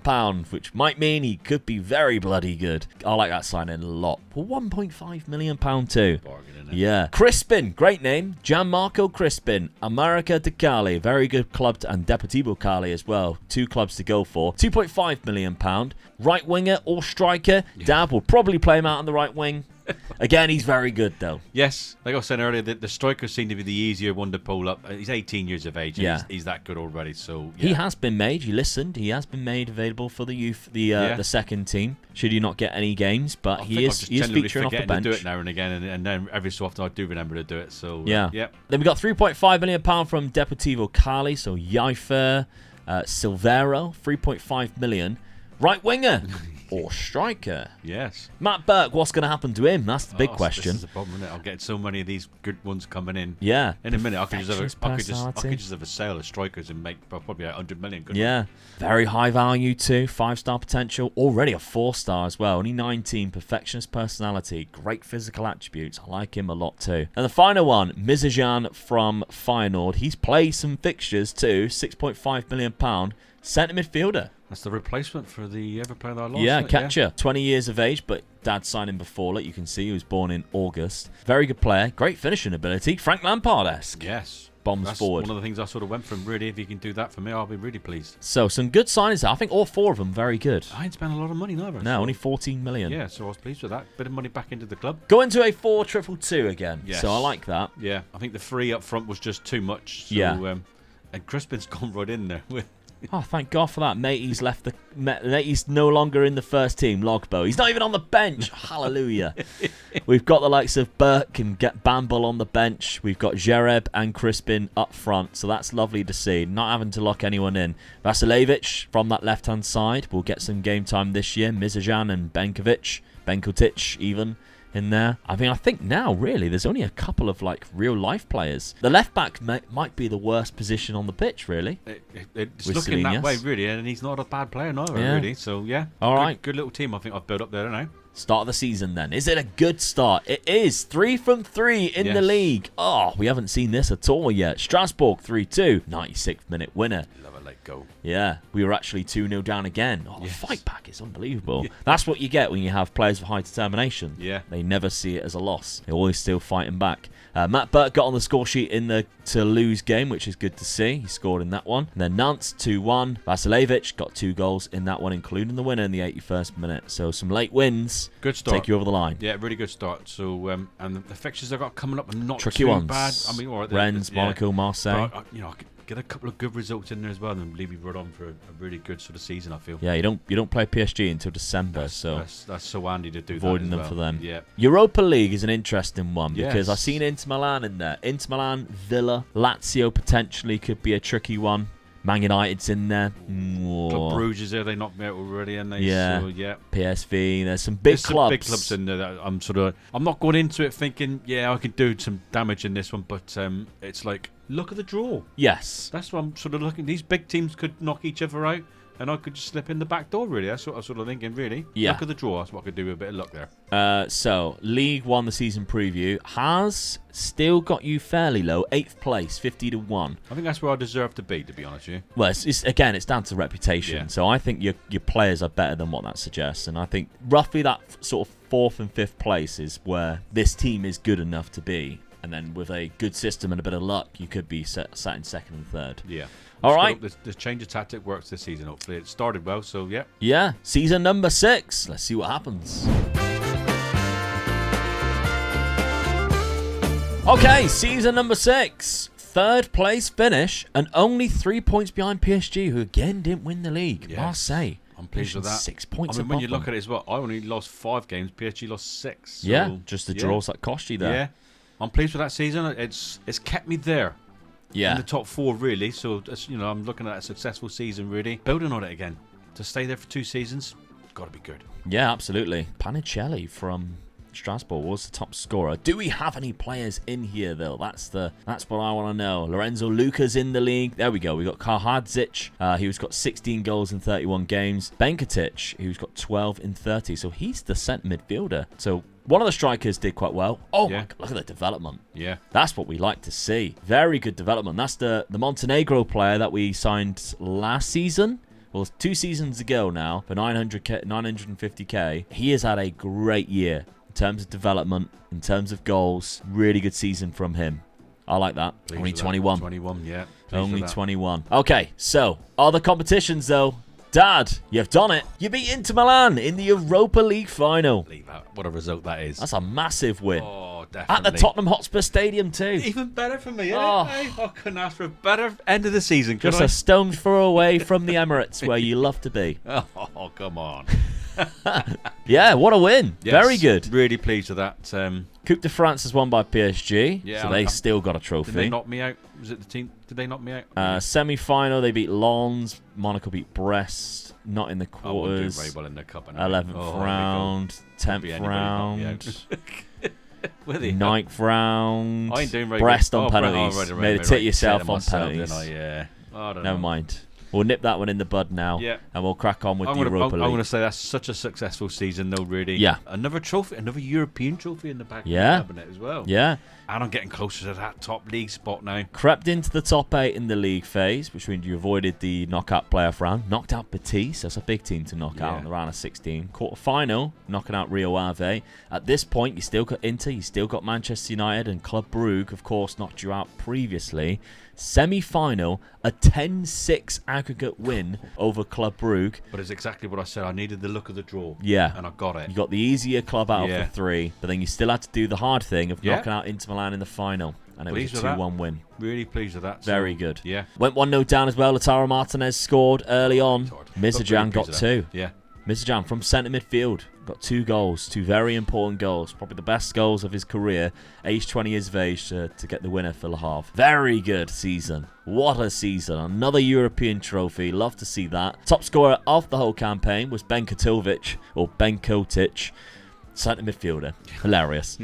Speaker 1: which might mean he could be very bloody good. I like that signing a lot. For £1.5 million too.
Speaker 2: Bargain, isn't it?
Speaker 1: Yeah. Crispin, great name. Gianmarco Crispin, America de Cali. Very good club, and Deportivo Cali as well. 2 clubs to go for. £2.5 million. Right winger or striker. Dab will probably play him out on the right wing. Again, he's very good, though.
Speaker 2: Yes, like I was saying earlier, the strikers seem to be the easier one to pull up. He's 18 years of age, and he's that good already. So
Speaker 1: he has been made. You listened. He has been made available for the youth, the second team. Should you not get any games, but he is featuring off the bench.
Speaker 2: To do it now and again, and then every so often I do remember to do it. So
Speaker 1: Then we got £3.5 million from Deportivo Cali. So Yaifer Silvero, £3.5 million. Right winger. Or striker.
Speaker 2: Yes.
Speaker 1: Matt Burke, what's going to happen to him? That's the big question.
Speaker 2: This is the problem, isn't it? I'm getting so many of these good ones coming in.
Speaker 1: Yeah.
Speaker 2: In a minute, I could just have a sale of strikers and make probably 100 million. Good
Speaker 1: Very high value too. 5-star potential. Already a 4-star as well. Only 19. Perfectionist personality. Great physical attributes. I like him a lot too. And the final one, Mizajan from Feyenoord. He's played some fixtures too. £6.5 million. Centre midfielder.
Speaker 2: That's the replacement for the other player that I lost.
Speaker 1: Yeah, catcher. 20 years of age, but Dad signed him before. Like you can see, he was born in August. Very good player. Great finishing ability. Frank Lampard-esque.
Speaker 2: Yes.
Speaker 1: Bombs forward.
Speaker 2: One of the things I sort of went from, really. If you can do that for me, I'll be really pleased.
Speaker 1: So, some good signings there. I think all 4 of them very good.
Speaker 2: I ain't spent a lot of money neither.
Speaker 1: No, only 14 million.
Speaker 2: Yeah, so I was pleased with that. Bit of money back into the club.
Speaker 1: Go into a 4-2-2 again.
Speaker 2: Yes.
Speaker 1: So, I like that.
Speaker 2: Yeah, I think the 3 up front was just too much. So, and Crispin's gone right in there.
Speaker 1: Oh, thank God for that. Matey's left Matey's no longer in the first team, Logbo. He's not even on the bench. Hallelujah. We've got the likes of Burke and Bamble on the bench. We've got Jereb and Crispin up front. So that's lovely to see. Not having to lock anyone in. Vasiljevic from that left-hand side will get some game time this year. Mizajan and Benkovic even. in there. I mean, I think now, really, there's only a couple of, like, real-life players. The left-back might be the worst position on the pitch, really.
Speaker 2: It's looking that way, really, and he's not a bad player neither, really. So, yeah.
Speaker 1: All right.
Speaker 2: Good little team I think I've built up there, don't I?
Speaker 1: Start of the season, then. Is it a good start? It is. 3 from 3 in the league. Oh, we haven't seen this at all yet. Strasbourg 3-2. 96th minute winner.
Speaker 2: Love a let go.
Speaker 1: Yeah, we were actually 2-0 down again. Oh, fight back is unbelievable. That's what you get when you have players with high determination.
Speaker 2: Yeah.
Speaker 1: They never see it as a loss. They're always still fighting back. Matt Burt got on the score sheet in the Toulouse game, which is good to see. He scored in that one. And then Nantes 2-1. Vasilevich got 2 goals in that one, including the winner in the 81st minute. So some late wins.
Speaker 2: Good start.
Speaker 1: Take you over the line.
Speaker 2: Yeah, really good start. So, and the fixtures I've got coming up are not
Speaker 1: tricky
Speaker 2: too
Speaker 1: ones.
Speaker 2: bad. I mean, all right,
Speaker 1: Rennes, Monaco, Marseille.
Speaker 2: But, I could get a couple of good results in there as well, and leave you right on for a really good sort of season, I feel.
Speaker 1: Yeah, you don't play PSG until December,
Speaker 2: that's so handy to do.
Speaker 1: Avoiding
Speaker 2: that
Speaker 1: them for them.
Speaker 2: Yeah.
Speaker 1: Europa League is an interesting one because I've seen Inter Milan in there. Inter Milan, Villa, Lazio potentially could be a tricky one. Man United's in there.
Speaker 2: Club Brugge is there. They knocked me out already, and they
Speaker 1: PSV. There's some big clubs.
Speaker 2: Some big clubs in there that I'm not going into it thinking, I can do some damage in this one, but it's like, look at the draw.
Speaker 1: Yes.
Speaker 2: That's what I'm sort of looking. These big teams could knock each other out, and I could just slip in the back door, really. That's what I was sort of thinking, really.
Speaker 1: Yeah.
Speaker 2: Look at the draw. That's what I could do with a bit of luck there.
Speaker 1: So, League 1, the season preview, has still got you fairly low. 8th place, 50-1.
Speaker 2: I think that's where I deserve to be honest with you.
Speaker 1: Well, it's down to reputation.
Speaker 2: Yeah.
Speaker 1: So, I think your players are better than what that suggests. And I think roughly that sort of 4th and 5th place is where this team is good enough to be. And then with a good system and a bit of luck, you could be sat in 2nd and 3rd.
Speaker 2: Yeah.
Speaker 1: All right.
Speaker 2: The change of tactic works this season, hopefully. It started well, so yeah.
Speaker 1: Yeah. Season number 6. Let's see what happens. Okay, season number 6. 3rd place finish and only 3 points behind PSG, who again didn't win the league.
Speaker 2: Yes.
Speaker 1: Marseille.
Speaker 2: I'm pleased with that.
Speaker 1: 6 points
Speaker 2: I mean, when you
Speaker 1: above
Speaker 2: look at it as well, I only lost 5 games. PSG lost 6. So,
Speaker 1: yeah, just the draws that cost you there.
Speaker 2: Yeah. I'm pleased with that season. It's kept me there.
Speaker 1: Yeah.
Speaker 2: In the top 4, really. So, I'm looking at a successful season, really. Building on it again. To stay there for 2 seasons, got to be good.
Speaker 1: Yeah, absolutely. Panicelli from Strasbourg was the top scorer. Do we have any players in here, though? That's what I want to know. Lorenzo Luca's in the league. There we go. We got Karhadzic, who's got 16 goals in 31 games. Benkatic, who's got 12 in 30. So he's the centre midfielder. So one of the strikers did quite well. Oh, my God, look at the development.
Speaker 2: Yeah.
Speaker 1: That's what we like to see. Very good development. That's the Montenegro player that we signed last season. Well, 2 seasons ago now for 950k. He has had a great year in terms of development, in terms of goals. Really good season from him. I like that.
Speaker 2: Pleased
Speaker 1: only
Speaker 2: with
Speaker 1: 21.
Speaker 2: That. 21, yeah.
Speaker 1: Only 21. Okay, so other competitions though. Dad, you've done it. You beat Inter Milan in the Europa League final.
Speaker 2: Leave out. What a result that is.
Speaker 1: That's a massive win.
Speaker 2: Oh, definitely.
Speaker 1: At the Tottenham Hotspur Stadium too.
Speaker 2: Even better for me, isn't it? I couldn't ask for a better end of the season, could
Speaker 1: Just
Speaker 2: I?
Speaker 1: a stone's throw away from the Emirates where you love to be.
Speaker 2: Oh, come on.
Speaker 1: Yeah, what a win.
Speaker 2: Yes,
Speaker 1: Very good.
Speaker 2: Really pleased with that.
Speaker 1: Coupe de France is won by PSG,
Speaker 2: Yeah,
Speaker 1: so they still got a
Speaker 2: Did
Speaker 1: trophy.
Speaker 2: they knock me out? Was it the team? Did they knock me out?
Speaker 1: Semi-final, they beat Lens. Monaco beat Brest. Not in the
Speaker 2: I won't do
Speaker 1: quarters.
Speaker 2: very well in the cup.
Speaker 1: 11th round. 10th round.
Speaker 2: Will they?
Speaker 1: 9th round.
Speaker 2: I ain't doing very
Speaker 1: Brest
Speaker 2: good.
Speaker 1: on penalties. Made a tit yourself on penalties.
Speaker 2: Yeah. I don't
Speaker 1: Never
Speaker 2: know.
Speaker 1: mind. We'll nip that one in the bud now, and we'll crack on with the Europa League.
Speaker 2: I'm going to say that's such a successful season, though, really.
Speaker 1: Yeah.
Speaker 2: Another trophy, another European trophy in the back of the cabinet as well.
Speaker 1: Yeah.
Speaker 2: And I'm getting closer to that top league spot now.
Speaker 1: Crept into the top 8 in the league phase, which means you avoided the knockout playoff round. Knocked out Betis, that's a big team to knock out in the round of 16. Quarter-final, knocking out Rio Ave. At this point, you still got Inter, you still got Manchester United, and Club Brugge, of course, knocked you out previously. Semi-final, a 10-6 aggregate win over Club Brugge.
Speaker 2: But it's exactly what I said. I needed the look of the draw.
Speaker 1: Yeah.
Speaker 2: And I got it.
Speaker 1: You got the easier club out of the 3, but then you still had to do the hard thing of knocking out Inter Milan in the final. And it was a 2-1 win.
Speaker 2: Really pleased with that.
Speaker 1: Very good.
Speaker 2: Yeah.
Speaker 1: Went 1-0 down as well. Lautaro Martinez scored early on. Mizajan got 2.
Speaker 2: Yeah.
Speaker 1: Mizajan from centre midfield got 2 goals, 2 very important goals, probably the best goals of his career. Age 20 years of age to get the winner for Le Havre. Very good season. What a season. Another European trophy. Love to see that. Top scorer of the whole campaign was Ben Kotic. centre midfielder. Hilarious.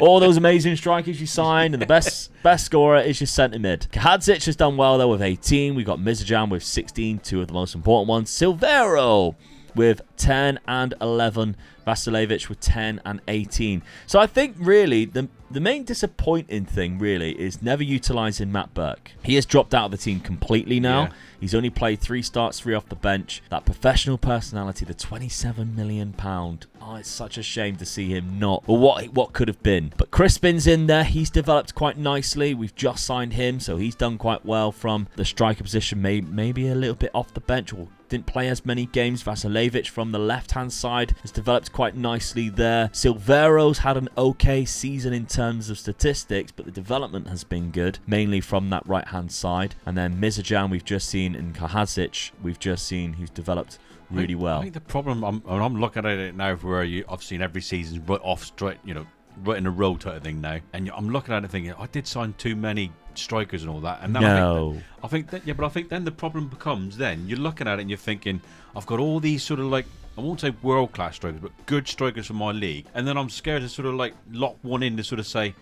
Speaker 1: All those amazing strikers you signed, and the best scorer is your centre mid. Kahadzic has done well, though, with 18. We've got Mizajan with 16, two of the most important ones. Silvero with 10 and 11. Vasilevich with 10 and 18. So I think really the main disappointing thing really is never utilising Matt Burke. He has dropped out of the team completely now. Yeah. He's only played 3 starts, 3 off the bench. That professional personality, the £27 million. Oh, it's such a shame to see him not. Or what could have been. But Crispin's in there. He's developed quite nicely. We've just signed him, so he's done quite well from the striker position. Maybe a little bit off the bench, or didn't play as many games. Vasilevich from the left-hand side has developed quite nicely there. Silvero's had an okay season in terms of statistics, but the development has been good, mainly from that right-hand side. And then Mizajan we've just seen, and Kahadzic we've just seen, who's developed really well.
Speaker 2: I think the problem, I'm looking at it now where I've seen every season right off straight, right in a row type of thing now. And I'm looking at it thinking, I did sign too many strikers and all that. And then I think then the problem becomes then you're looking at it and you're thinking, I've got all these sort of like, I won't say world-class strikers, but good strikers from my league. And then I'm scared to sort of like lock one in to sort of say,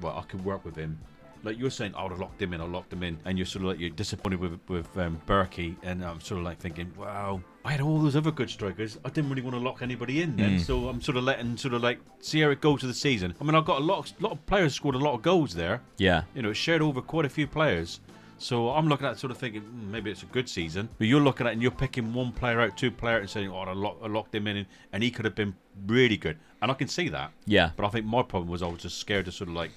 Speaker 2: well, I could work with him. Like you're saying, I would have locked him in, and you're sort of like, you're disappointed with Berkey, and I'm sort of like thinking, wow, I had all those other good strikers. I didn't really want to lock anybody in then, so I'm sort of letting see how it goes to the season. I mean, I've got a lot of players scored a lot of goals there.
Speaker 1: Yeah,
Speaker 2: it shared over quite a few players. So I'm looking at it sort of thinking, maybe it's a good season. But you're looking at it and you're picking one player out, 2 players, and saying, I locked him in, and he could have been really good. And I can see that.
Speaker 1: Yeah.
Speaker 2: But I think my problem was I was just scared to sort of like,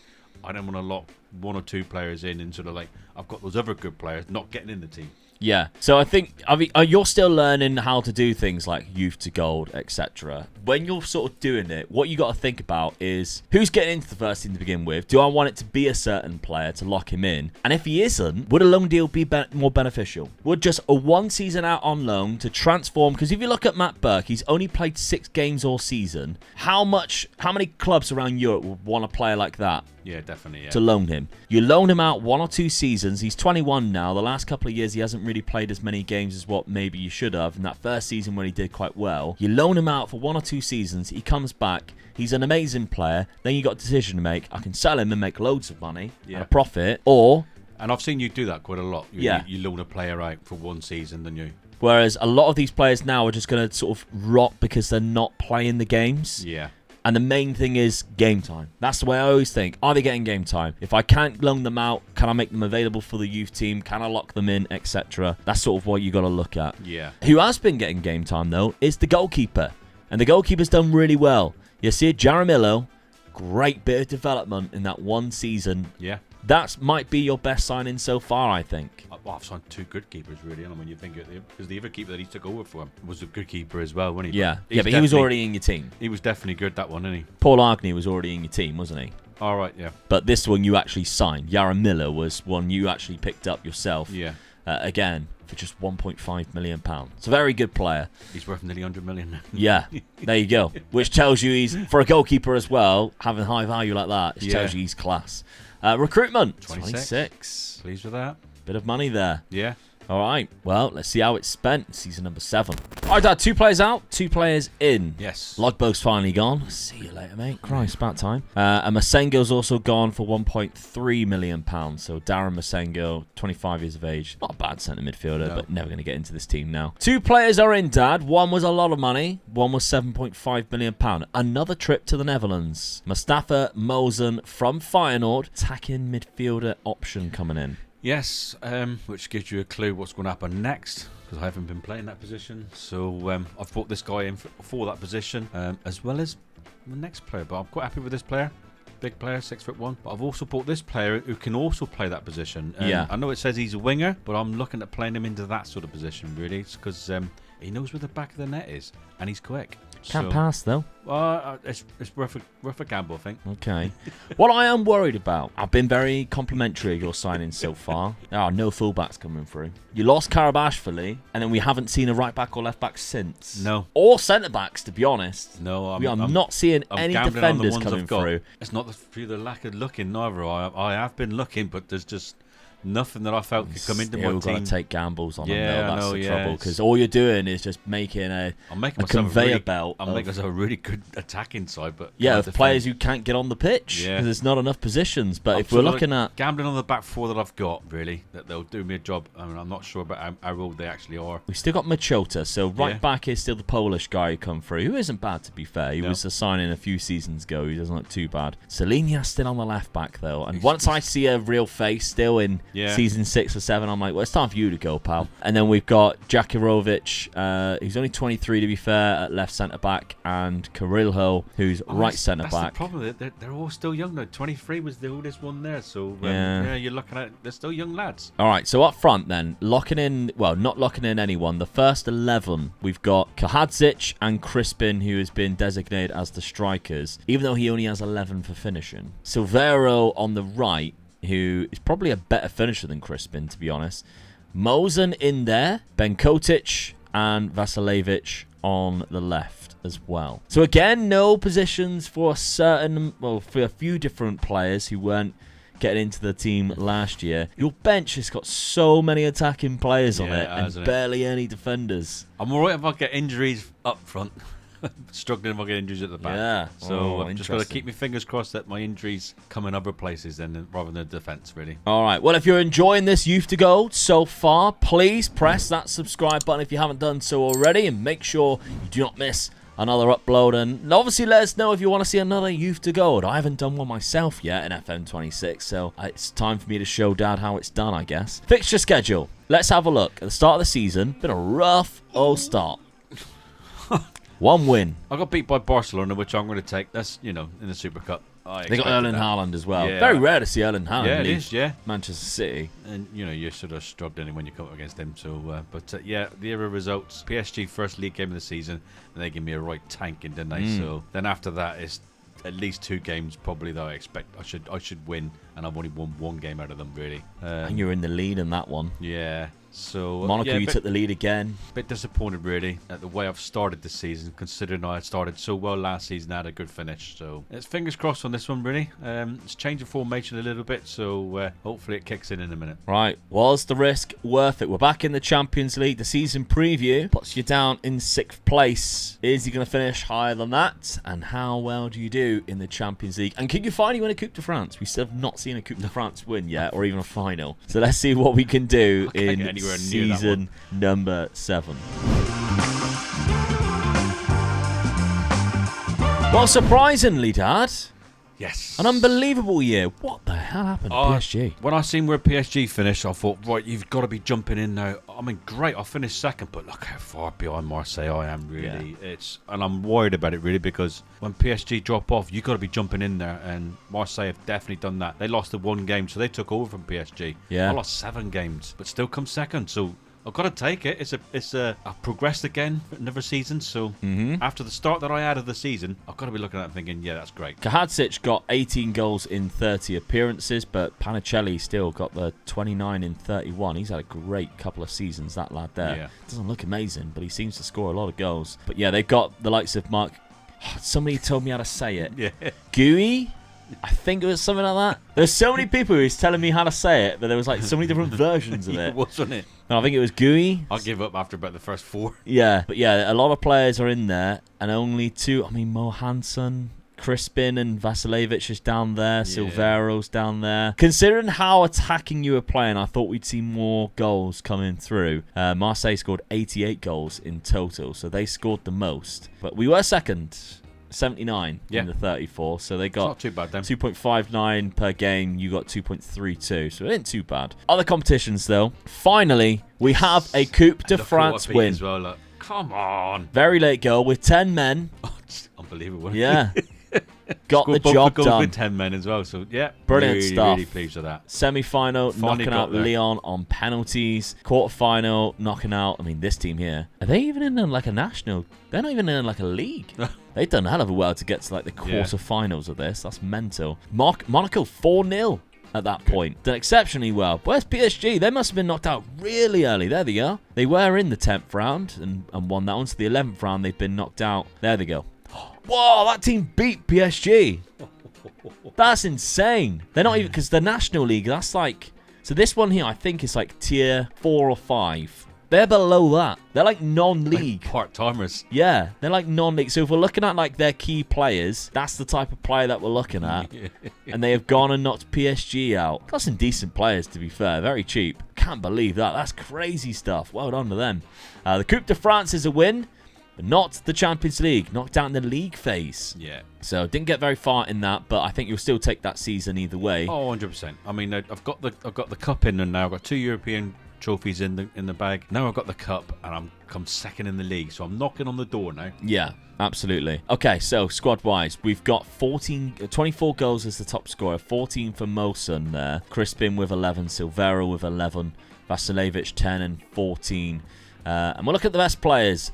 Speaker 2: I don't want to lock 1 or 2 players in and sort of like, I've got those other good players not getting in the team.
Speaker 1: Yeah. So I think you're still learning how to do things like youth to gold, etc. When you're sort of doing it, what you got to think about is who's getting into the first team to begin with. Do I want it to be a certain player to lock him in? And if he isn't, would a loan deal be more beneficial? Would just a 1 season out on loan to transform? Because if you look at Matt Burke, he's only played 6 games all season. How many clubs around Europe would want a player like that?
Speaker 2: Yeah, definitely. Yeah.
Speaker 1: To loan him. You loan him out 1 or 2 seasons. He's 21 now. The last couple of years, he hasn't really played as many games as what maybe you should have. In that first season when he did quite well, you loan him out for 1 or 2 seasons. He comes back. He's an amazing player. Then you got a decision to make. I can sell him and make loads of money and a profit, or...
Speaker 2: And I've seen you do that quite a lot. You loan a player out for 1 season, then you...
Speaker 1: Whereas a lot of these players now are just going to sort of rot because they're not playing the games.
Speaker 2: Yeah.
Speaker 1: And the main thing is game time. That's the way I always think. Are they getting game time? If I can't loan them out, can I make them available for the youth team? Can I lock them in, etc.? That's sort of what you got to look at.
Speaker 2: Yeah.
Speaker 1: Who has been getting game time, though, is the goalkeeper. And the goalkeeper's done really well. You see Jaramillo, great bit of development in that 1 season.
Speaker 2: Yeah.
Speaker 1: That might be your best signing so far, I think.
Speaker 2: Well, I've signed 2 good keepers, really. And when you think of it, because the other keeper that he took over for him was a good keeper as well, wasn't he?
Speaker 1: Yeah, but he was already in your team.
Speaker 2: He was definitely good, that one, wasn't he?
Speaker 1: Paul Agnew was already in your team, wasn't he?
Speaker 2: All right, yeah.
Speaker 1: But this one you actually signed. Jaramillo was one you actually picked up yourself.
Speaker 2: Yeah.
Speaker 1: Again, for just £1.5 million. It's a very good player.
Speaker 2: He's worth nearly 100 million now.
Speaker 1: Yeah, there you go. Which tells you he's, for a goalkeeper as well, having high value like that, it tells you he's class. Recruitment, 26.
Speaker 2: Pleased with that.
Speaker 1: Bit of money there.
Speaker 2: Yeah.
Speaker 1: All right. Well, let's see how it's spent. Season number 7. All right, Dad. 2 players out, 2 players in.
Speaker 2: Yes.
Speaker 1: Logbo's finally gone. See you later, mate. Christ, about time. And Masengo's also gone for £1.3 million. So Darren Masengo, 25 years of age. Not a bad centre midfielder, but never going to get into this team now. 2 players are in, Dad. One was a lot of money. One was £7.5 million. Another trip to the Netherlands. Mustafa Mosen from Feyenoord. Attacking midfielder option coming in.
Speaker 2: Yes, which gives you a clue what's going to happen next, because I haven't been playing that position. So I've brought this guy in for that position, as well as the next player. But I'm quite happy with this player. Big player, 6'1". But I've also brought this player who can also play that position. I know it says he's a winger, but I'm looking at playing him into that sort of position, really. It's because he knows where the back of the net is, and he's quick.
Speaker 1: Can't pass, though.
Speaker 2: It's worth a gamble, I think.
Speaker 1: Okay. What I am worried about, I've been very complimentary of your signings so far. No fullbacks coming through. You lost Karabashvili, and then we haven't seen a right back or left back since.
Speaker 2: No.
Speaker 1: Or centre backs, to be honest.
Speaker 2: No,
Speaker 1: I'm not seeing any defenders coming through.
Speaker 2: It's not through the lack of looking, neither. I have been looking, but there's just nothing that I felt could come into my team.
Speaker 1: Still got to take gambles on them,
Speaker 2: Yeah,
Speaker 1: though.
Speaker 2: I
Speaker 1: That's
Speaker 2: know,
Speaker 1: the
Speaker 2: yeah,
Speaker 1: trouble. Because all you're doing is just making a conveyor belt.
Speaker 2: I'm making myself a really good attacking side, but
Speaker 1: of players who can't get on the pitch because there's not enough positions. But if we're looking at
Speaker 2: gambling on the back four that I've got, really, that they'll do me a job. I mean, I'm not sure about how old they actually are.
Speaker 1: we've still got Machota, so right back is still the Polish guy who come through, who isn't bad to be fair. He was a signing a few seasons ago. He doesn't look too bad. Selinia's still on the left back though, and once I see a real face still in season 6 or 7, I'm like, well, it's time for you to go, pal. And then we've got Jakirovic, who's only 23 to be fair, at left centre back, and Kirilho, who's right centre back.
Speaker 2: That's the problem. They're all still young now. 23 was the oldest one there, so you're looking at they're still young lads.
Speaker 1: All right, so up front then, not locking in anyone. The first 11, we've got Kahadzic and Crispin, who has been designated as the strikers, even though he only has 11 for finishing. Silvero on the right, who is probably a better finisher than Crispin, to be honest. Mosen in there, Benkotic and Vasilevich on the left as well. So again, no positions for for a few different players who weren't getting into the team last year. Your bench has got so many attacking players on it and barely any defenders.
Speaker 2: I'm alright if I get injuries up front. Struggling if I get injuries at the back.
Speaker 1: Yeah.
Speaker 2: So I've just got to keep my fingers crossed that my injuries come in other places rather than defence, really.
Speaker 1: All right. Well, if you're enjoying this Youth to Go so far, please press that subscribe button if you haven't done so already, and make sure you do not miss another upload. And obviously let us know if you want to see another Youth to Go. I haven't done one myself yet in FM26, so it's time for me to show Dad how it's done, I guess. Fixture schedule. Let's have a look. At the start of the season, been a rough old start. 1 win.
Speaker 2: I got beat by Barcelona, which I'm going to take. That's, in the Super Cup.
Speaker 1: They got Erling Haaland as well.
Speaker 2: Yeah.
Speaker 1: Very rare to see Erling Haaland.
Speaker 2: Yeah, it is, yeah.
Speaker 1: Manchester City.
Speaker 2: And, you're sort of struggling when you come up against him. So, the era results. PSG first league game of the season, and they give me a right tanking, didn't they? So then after that, it's at least 2 games probably that I expect I should win, and I've only won 1 game out of them, really.
Speaker 1: And you're in the lead in that one.
Speaker 2: Yeah. So
Speaker 1: Monaco, you took the lead again.
Speaker 2: A bit disappointed, really, at the way I've started the season, considering I had started so well last season, I had a good finish. So it's fingers crossed on this one, really. It's changed the formation a little bit, so hopefully it kicks in a minute.
Speaker 1: Right, was the risk worth it? We're back in the Champions League. The season preview puts you down in 6th place. Is he going to finish higher than that? And how well do you do in the Champions League? And can you finally win a Coupe de France? We still have not seen a Coupe de France win yet, or even a final. So let's see what we can do in season number 7. Well, surprisingly, Dad,
Speaker 2: yes,
Speaker 1: an unbelievable year. What the hell happened to PSG?
Speaker 2: When I seen where PSG finished, I thought, right, you've got to be jumping in now. I mean, great, I finished 2nd, but look how far behind Marseille I am, really.
Speaker 1: Yeah.
Speaker 2: And I'm worried about it, really, because when PSG drop off, you've got to be jumping in there, and Marseille have definitely done that. They lost the 1 game, so they took over from PSG.
Speaker 1: Yeah.
Speaker 2: I lost 7 games, but still come 2nd, so I've got to take it. I've progressed again for another season, so after the start that I had of the season, I've got to be looking at it and thinking, yeah, that's great.
Speaker 1: Kahadzic got 18 goals in 30 appearances, but Panicelli still got the 29 in 31. He's had a great couple of seasons, that lad there.
Speaker 2: Yeah.
Speaker 1: Doesn't look amazing, but he seems to score a lot of goals. But yeah, they've got the likes of Mark... Somebody told me how to say it.
Speaker 2: Yeah.
Speaker 1: Gooey? I think it was something like that. There's so many people who was telling me how to say it, but there was like so many different versions of it.
Speaker 2: Wasn't it?
Speaker 1: And I think it was Gooey.
Speaker 2: I'll give up after about the first 4.
Speaker 1: Yeah, but yeah, a lot of players are in there, and only 2. I mean, Mo Hansen, Crispin and Vasilevich is down there. Silvero's down there. Considering how attacking you were playing, I thought we'd see more goals coming through. Marseille scored 88 goals in total, so they scored the most. But we were 2nd. 79 in the 34, so they got
Speaker 2: not too bad then.
Speaker 1: 2.59 per game. You got 2.32, so it ain't too bad. Other competitions though, finally we have a Coupe de France win
Speaker 2: as well, look. Come on,
Speaker 1: very late goal with 10 men.
Speaker 2: It's unbelievable.
Speaker 1: Yeah. Got
Speaker 2: Scored
Speaker 1: the job done
Speaker 2: with 10 men as well, so yeah,
Speaker 1: brilliant stuff.
Speaker 2: Really pleased with that.
Speaker 1: Semi-final, knocking out Lyon on penalties. Quarter-final, knocking out, I mean, this team here, are they even in like a national? They're not even in like a league. They've done a hell of a well to get to like the quarter-finals of this. That's mental. Monaco 4-0 at that point. Done exceptionally well. Where's PSG? They must have been knocked out really early. There they go. They were in the 10th round and won that one. So the 11th round, they've been knocked out. There they go. Whoa, that team beat PSG. That's insane. They're not even, because the National League, that's like So this one here, I think, is like tier 4 or 5. They're below that. They're like non-league.
Speaker 2: Like part-timers.
Speaker 1: Yeah, they're like non-league. So if we're looking at like their key players, that's the type of player that we're looking at. And they have gone and knocked PSG out. Got some decent players, to be fair. Very cheap. Can't believe that. That's crazy stuff. Well done to them. The Coupe de France is a win, but not the Champions League. Knocked out in the league phase.
Speaker 2: Yeah.
Speaker 1: So didn't get very far in that, but I think you'll still take that season either way.
Speaker 2: Oh, 100%. I mean, I've got the cup in there now. I've got 2 European trophies in the bag. Now I've got the cup, and I'm come second in the league, so I'm knocking on the door now.
Speaker 1: Yeah, absolutely. Okay, so squad-wise, we've got 24 goals as the top scorer, 14 for Mosun there, Crispin with 11, Silvera with 11, Vasiljevic 10 and 14. And we'll look at the best players.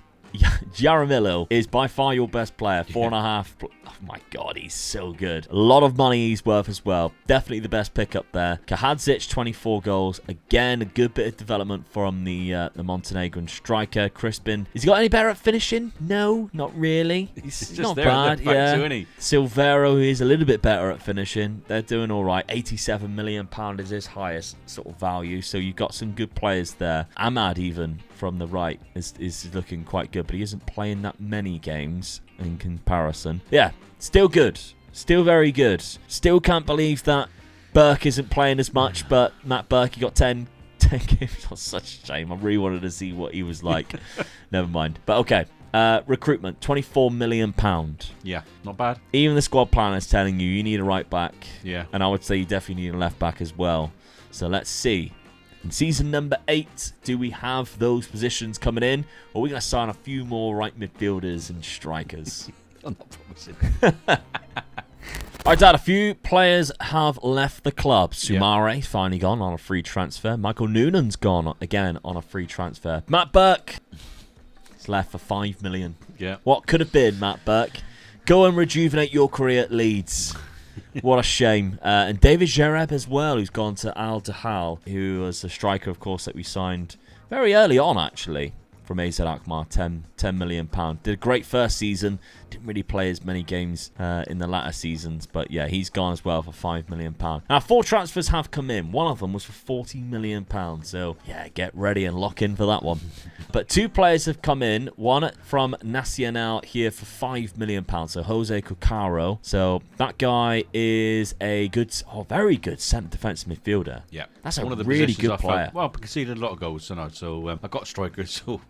Speaker 1: Jaramillo is by far your best player. 4.5. Oh my god, he's so good. A lot of money he's worth as well. Definitely the best pick up there. Kahadzic, 24 goals. Again, a good bit of development from the Montenegrin striker. Crispin. Has he got any better at finishing? No, not really. He's not bad. Yeah. Silvero, who is a little bit better at finishing. They're doing all right. £87 million is his highest sort of value. So you've got some good players there. Ahmad even from the right is looking quite good, but he isn't playing that many games in comparison. Yeah, still good. Still very good. Still can't believe that Burke isn't playing as much, but Matt Burke, he got 10 games. That's such a shame. I really wanted to see what he was like. Never mind. But okay. Recruitment, £24 million.
Speaker 2: Yeah, not bad.
Speaker 1: Even the squad plan is telling you need a right back.
Speaker 2: Yeah.
Speaker 1: And I would say you definitely need a left back as well. So let's see. In season number 8, do we have those positions coming in? Or are we going to sign a few more right midfielders and strikers?
Speaker 2: I'm not promising.
Speaker 1: Alright, Dad, a few players have left the club. Soumare finally gone on a free transfer. Michael Noonan's gone again on a free transfer. Matt Burke is left for $5 million.
Speaker 2: Yeah.
Speaker 1: What could have been, Matt Burke? Go and rejuvenate your career at Leeds. What a shame. And David Jareb as well, who's gone to Al Dahal, who was a striker, of course, that we signed very early on, actually, from AZ Alkmaar, £10 million. Did a great first season. Didn't really play as many games in the latter seasons. But yeah, he's gone as well for £5 million. Now, 4 transfers have come in. One of them was for £40 million. So yeah, get ready and lock in for that one. But 2 players have come in. One from Nacional here for £5 million. So Jose Cucaro. So that guy is a very good centre defensive midfielder.
Speaker 2: Yeah.
Speaker 1: That's
Speaker 2: one
Speaker 1: a
Speaker 2: of the
Speaker 1: really good player.
Speaker 2: Well, I conceded a lot of goals, so I got strikers, so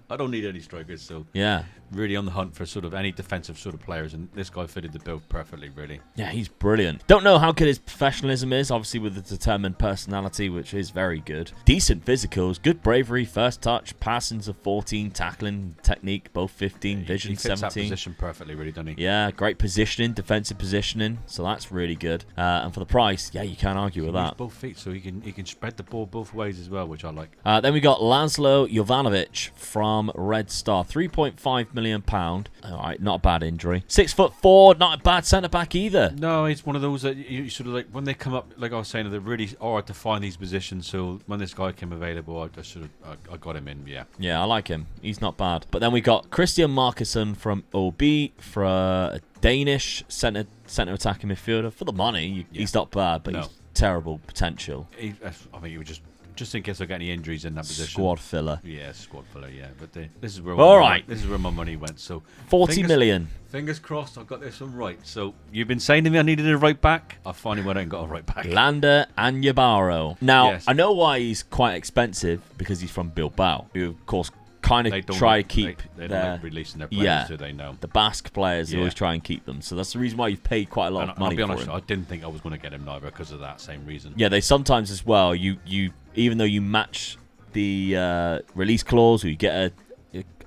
Speaker 2: I don't need any strikers. So
Speaker 1: yeah,
Speaker 2: really on the hunt for sort of any defensive sort of players, and this guy fitted the bill perfectly, really.
Speaker 1: Yeah, he's brilliant. Don't know how good his professionalism is, obviously with the determined personality, which is very good. Decent physicals, good bravery, first touch, passings of 14, tackling, technique, both 15, vision
Speaker 2: he fits
Speaker 1: 17.
Speaker 2: that position perfectly, really, doesn't he?
Speaker 1: Yeah, great positioning, defensive positioning, so that's really good. And for the price, yeah, you can't argue with that.
Speaker 2: Both feet, so he can spread the ball both ways as well, which I like.
Speaker 1: Then we got Laszlo Jovanovic from Red Star, £3.5 million. All right, not a bad injury. 6'4", not a bad centre back either.
Speaker 2: No, it's one of those that you sort of like when they come up. Like I was saying, they're really hard to find these positions. So when this guy came available, I got him in. Yeah.
Speaker 1: Yeah, I like him. He's not bad. But then we got Christian Markussen from OB for a Danish centre attacking midfielder. For the money, he's not bad, but he's terrible potential.
Speaker 2: I think he would just in case I get any injuries in that position.
Speaker 1: Squad filler.
Speaker 2: Yeah, squad filler. Yeah, but this is where this is where my money went. So
Speaker 1: 40 million.
Speaker 2: Fingers crossed, I've got this one right. So you've been saying to me I needed a right back. I finally went out and got a right back.
Speaker 1: Lander Anyabaro. Now I know why he's quite expensive because he's from Bilbao, who of course kind of try to keep
Speaker 2: they don't like releasing their players, do they? No.
Speaker 1: The Basque players always try and keep them. So that's the reason why you've paid quite a lot of money. I'll be honest,
Speaker 2: I didn't think I was going to get him neither because of that same reason.
Speaker 1: Yeah, they sometimes as well, you even though you match the release clause or you get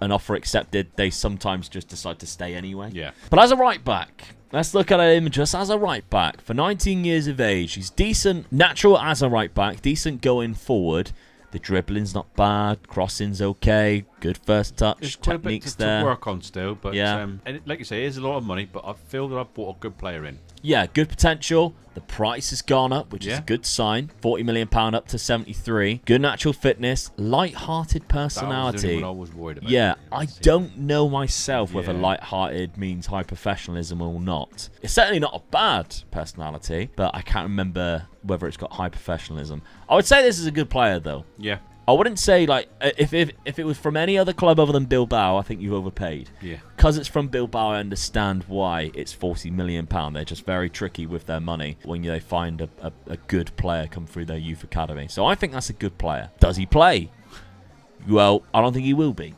Speaker 1: an offer accepted, they sometimes just decide to stay anyway.
Speaker 2: Yeah.
Speaker 1: But as a right back, let's look at him just as a right back. For 19 years of age, he's decent, natural as a right back, decent going forward. The dribbling's not bad, crossing's okay, Good first touch.
Speaker 2: There's quite a bit
Speaker 1: Techniques
Speaker 2: to
Speaker 1: there.
Speaker 2: work on still, but
Speaker 1: Yeah.
Speaker 2: and like you say, it is a lot of money, but I feel that I've brought a good player in.
Speaker 1: Yeah, good potential. The price has gone up, which is
Speaker 2: Yeah.
Speaker 1: a good sign. £40 million up to 73. Good natural fitness. Light-hearted
Speaker 2: That was the
Speaker 1: personality.
Speaker 2: only one I was worried about.
Speaker 1: Yeah, I don't know myself whether
Speaker 2: Yeah.
Speaker 1: light-hearted means high professionalism or not. It's certainly not a bad personality, but I can't remember whether it's got high professionalism. I would say this is a good player, though.
Speaker 2: Yeah.
Speaker 1: I wouldn't say, like, if it was from any other club other than Bilbao, I think you've overpaid.
Speaker 2: Yeah.
Speaker 1: Because it's from Bilbao, I understand why it's £40 million. They're just very tricky with their money when they find a good player come through their youth academy. So I think that's a good player. Does he play? Well, I don't think he will be.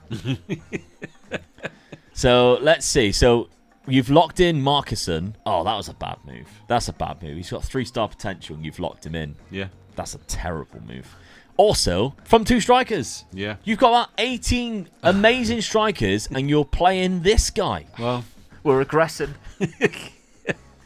Speaker 1: So let's see. So you've locked in Marcusson. Oh, that was a bad move. That's a bad move. He's got 3-star potential and you've locked him in.
Speaker 2: Yeah.
Speaker 1: That's a terrible move. Also, from 2 strikers.
Speaker 2: Yeah.
Speaker 1: You've got about 18 amazing strikers and you're playing this guy.
Speaker 2: Well,
Speaker 1: We're regressing.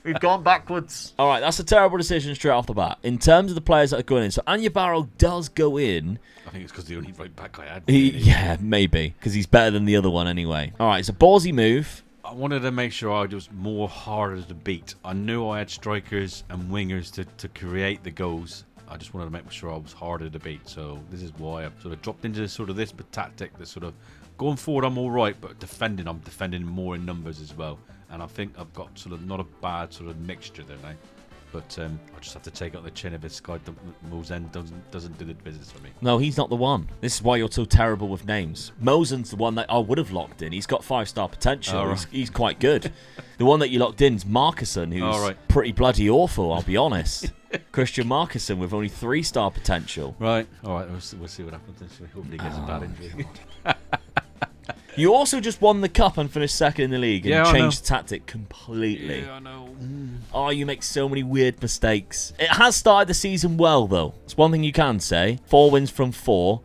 Speaker 1: We've gone backwards. All right, that's a terrible decision straight off the bat. In terms of the players that are going in, so Anya Barrow does go in.
Speaker 2: I think it's because the only right back I had.
Speaker 1: Yeah, maybe, because he's better than the other one anyway. All right, it's a ballsy move.
Speaker 2: I wanted to make sure I was more harder to beat. I knew I had strikers and wingers to create the goals. I just wanted to make sure I was harder to beat. So this is why I've sort of dropped into sort of this tactic that's sort of going forward I'm all right, but defending I'm defending more in numbers as well. And I think I've got sort of not a bad sort of mixture there now. But I just have to take out the chin if this guy Mosen doesn't do the business for me.
Speaker 1: No, he's not the one. This is why you're so terrible with names. Mosen's the one that I would have locked in. He's got 5-star potential.
Speaker 2: Oh, right.
Speaker 1: He's quite good. The one that you locked in is Marcusson, who's
Speaker 2: Oh, right.
Speaker 1: pretty bloody awful, I'll be honest. Christian Marcusson with only 3-star potential.
Speaker 2: Right. All right. We'll see what happens. Hopefully he gets a bad injury.
Speaker 1: You also just won the cup and finished second in the league and
Speaker 2: Yeah, I
Speaker 1: changed the tactic completely.
Speaker 2: Yeah, I know.
Speaker 1: Oh, you make so many weird mistakes. It has started the season well, though. It's one thing you can say. 4 wins from 4.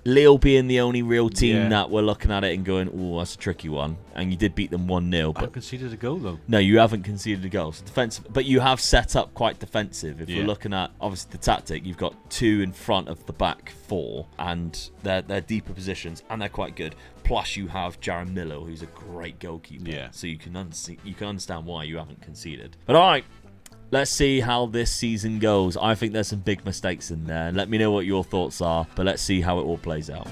Speaker 1: Lille being the only real team that we're looking at it and going, oh, that's a tricky one. And you did beat them 1-0.
Speaker 2: I
Speaker 1: But
Speaker 2: conceded a goal, though.
Speaker 1: no, you haven't conceded a goal. So defensive, but you have set up quite defensive. If
Speaker 2: Yeah.
Speaker 1: we're looking at, obviously, the tactic, you've got 2 in front of the back 4. And they're deeper positions, and they're quite good. Plus, you have Jaron Miller, who's a great goalkeeper.
Speaker 2: Yeah.
Speaker 1: So you can understand why you haven't conceded. But all right. Let's see how this season goes. I think there's some big mistakes in there. Let me know what your thoughts are, but let's see how it all plays out.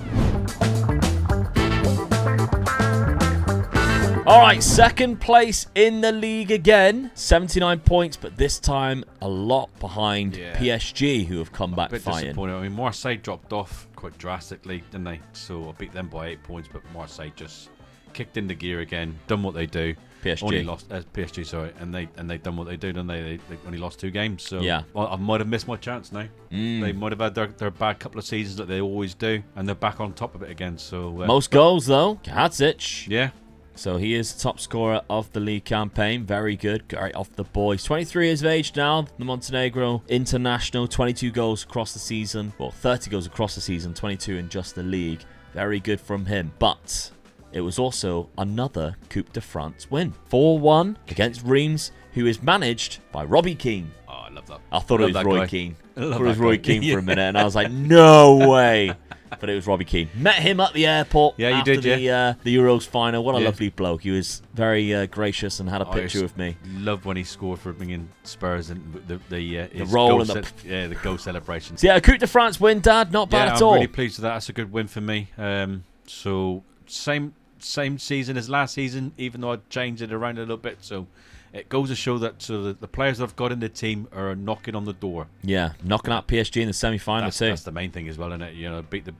Speaker 1: All right, second place in the league again. 79 points, but this time a lot behind PSG, who have come back
Speaker 2: A bit
Speaker 1: fighting.
Speaker 2: disappointed. I mean, Marseille dropped off quite drastically, didn't they? So I beat them by 8 points, but Marseille just kicked into gear again, done what they do.
Speaker 1: PSG.
Speaker 2: Only lost PSG, sorry, and they done what they do, didn't they? They only lost 2 games, so
Speaker 1: Yeah.
Speaker 2: well, I might have missed my chance now. They might have had their bad couple of seasons that they always do, and they're back on top of it again. So
Speaker 1: Most goals, though, Kahadzic.
Speaker 2: yeah,
Speaker 1: So he is the top scorer of the league campaign. Very good. Great off the boys. 23 years of age now. The Montenegro international. 22 goals across the season. Well, 30 goals across the season. 22 in just the league. Very good from him. But it was also another Coupe de France win. 4-1 against Reims, who is managed by Robbie Keane.
Speaker 2: oh, I love that.
Speaker 1: I thought it
Speaker 2: Love
Speaker 1: was
Speaker 2: that
Speaker 1: Roy
Speaker 2: guy.
Speaker 1: Keane.
Speaker 2: I
Speaker 1: I
Speaker 2: love
Speaker 1: thought it was
Speaker 2: that
Speaker 1: Roy
Speaker 2: guy.
Speaker 1: Keane for a minute, and I was like, no way. But it was Robbie Keane. Met him at the airport
Speaker 2: Yeah, you
Speaker 1: after
Speaker 2: did,
Speaker 1: the Euros final. What a
Speaker 2: Yeah.
Speaker 1: lovely bloke. He was very gracious and had a picture with me.
Speaker 2: Love when he scored for bringing Spurs and his
Speaker 1: roll
Speaker 2: goal
Speaker 1: and the
Speaker 2: the goal celebrations.
Speaker 1: So yeah, a Coupe de France win, Dad. Not bad at
Speaker 2: I'm
Speaker 1: all.
Speaker 2: really pleased with that. That's a good win for me. So same season as last season, even though I changed it around a little bit. So it goes to show that the players that I've got in the team are knocking on the door.
Speaker 1: Yeah, knocking out PSG in the semi-final too.
Speaker 2: That's the main thing as well, isn't it? You know, beat the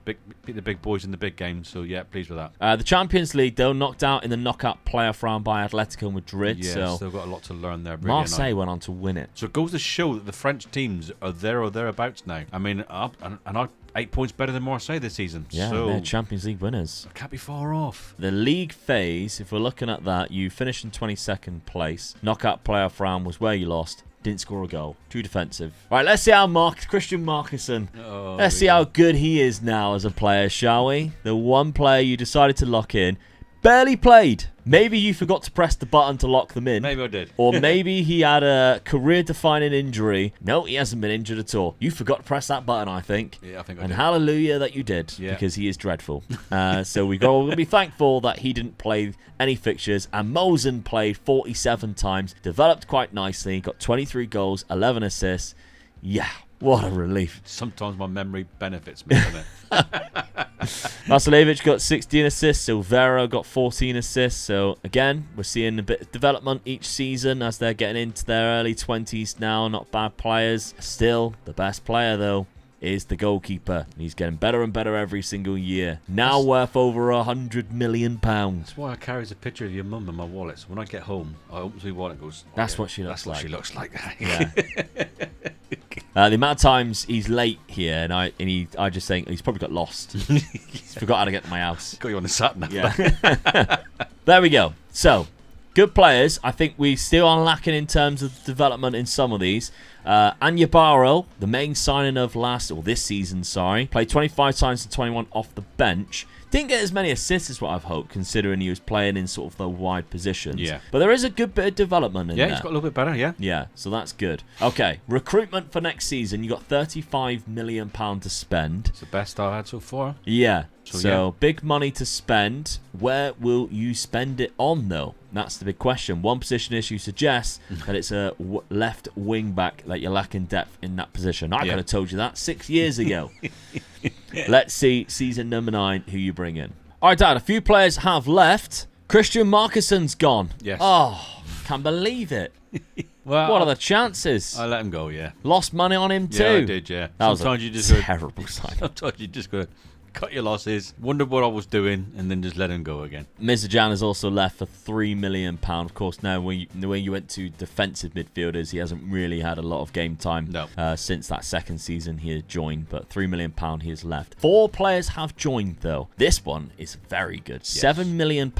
Speaker 2: big boys in the big games. So yeah, pleased with that.
Speaker 1: The Champions League, though, knocked out in the knockout playoff round by Atletico Madrid.
Speaker 2: Yeah,
Speaker 1: so
Speaker 2: still got a lot to learn there.
Speaker 1: Marseille went on to win it.
Speaker 2: So it goes to show that the French teams are there or thereabouts now. I mean, I'm 8 points better than Marseille this season.
Speaker 1: Yeah,
Speaker 2: so
Speaker 1: they're Champions League winners.
Speaker 2: I can't be far off.
Speaker 1: The league phase, if we're looking at that, you finished in 22nd place. Knockout playoff round was where you lost. Didn't score a goal. Too defensive. Right, let's see how Christian Marcusson, let's see how good he is now as a player, shall we? The one player you decided to lock in. Barely played. Maybe you forgot to press the button to lock them in.
Speaker 2: Maybe I did.
Speaker 1: Or maybe he had a career-defining injury. No, he hasn't been injured at all. You forgot to press that button, I think.
Speaker 2: Yeah, I think I
Speaker 1: and
Speaker 2: did.
Speaker 1: hallelujah that you did, because he is dreadful. So we're going to be thankful that he didn't play any fixtures. And Mosen played 47 times, developed quite nicely, got 23 goals, 11 assists. Yeah, what a relief.
Speaker 2: Sometimes my memory benefits me, doesn't it?
Speaker 1: Vasiljevic got 16 assists. Silvera got 14 assists. So, again, we're seeing a bit of development each season as they're getting into their early 20s now. Not bad players. Still, the best player, though, is the goalkeeper. He's getting better and better every single year. Now worth over £100 million.
Speaker 2: That's why I carry a picture of your mum in my wallet. So when I get home, I open my wallet and goes,
Speaker 1: that's what she looks like.
Speaker 2: That's what she looks like.
Speaker 1: Yeah. The amount of times he's late here, and I just think he's probably got lost. He's forgot how to get to my house.
Speaker 2: Got you on the sat nav.
Speaker 1: Yeah. There we go. So, good players. I think we still are lacking in terms of development in some of these. Anyabaro, the main signing of this season, played 25 times to 21 off the bench. Didn't get as many assists as what I've hoped, considering he was playing in sort of the wide positions.
Speaker 2: Yeah.
Speaker 1: But there is a good bit of development in there.
Speaker 2: Yeah, he's got a little bit better, yeah.
Speaker 1: Yeah, so that's good. Okay, recruitment for next season. You got £35 million to spend.
Speaker 2: It's the best I've had so far.
Speaker 1: Yeah. So big money to spend. Where will you spend it on, though? That's the big question. One position issue suggests that it's a left wing back, that you're lacking depth in that position. I could have told you that 6 years ago. Let's see, season number 9, who you bring in. All right, Dad, a few players have left. Christian Markusson's gone.
Speaker 2: Yes.
Speaker 1: Oh, can't believe it.
Speaker 2: Well,
Speaker 1: what are the chances?
Speaker 2: I let him go, yeah.
Speaker 1: Lost money on him too.
Speaker 2: Yeah, I did, yeah.
Speaker 1: Sometimes you just terrible sign.
Speaker 2: Sometimes you just got to cut your losses, wonder what I was doing, and then just let him go again.
Speaker 1: Mizajan has also left for £3 million. Of course, now when you went to defensive midfielders, he hasn't really had a lot of game time since that second season he had joined, but £3 million he has left. 4 players have joined, though. This one is very good. Yes. £7 million,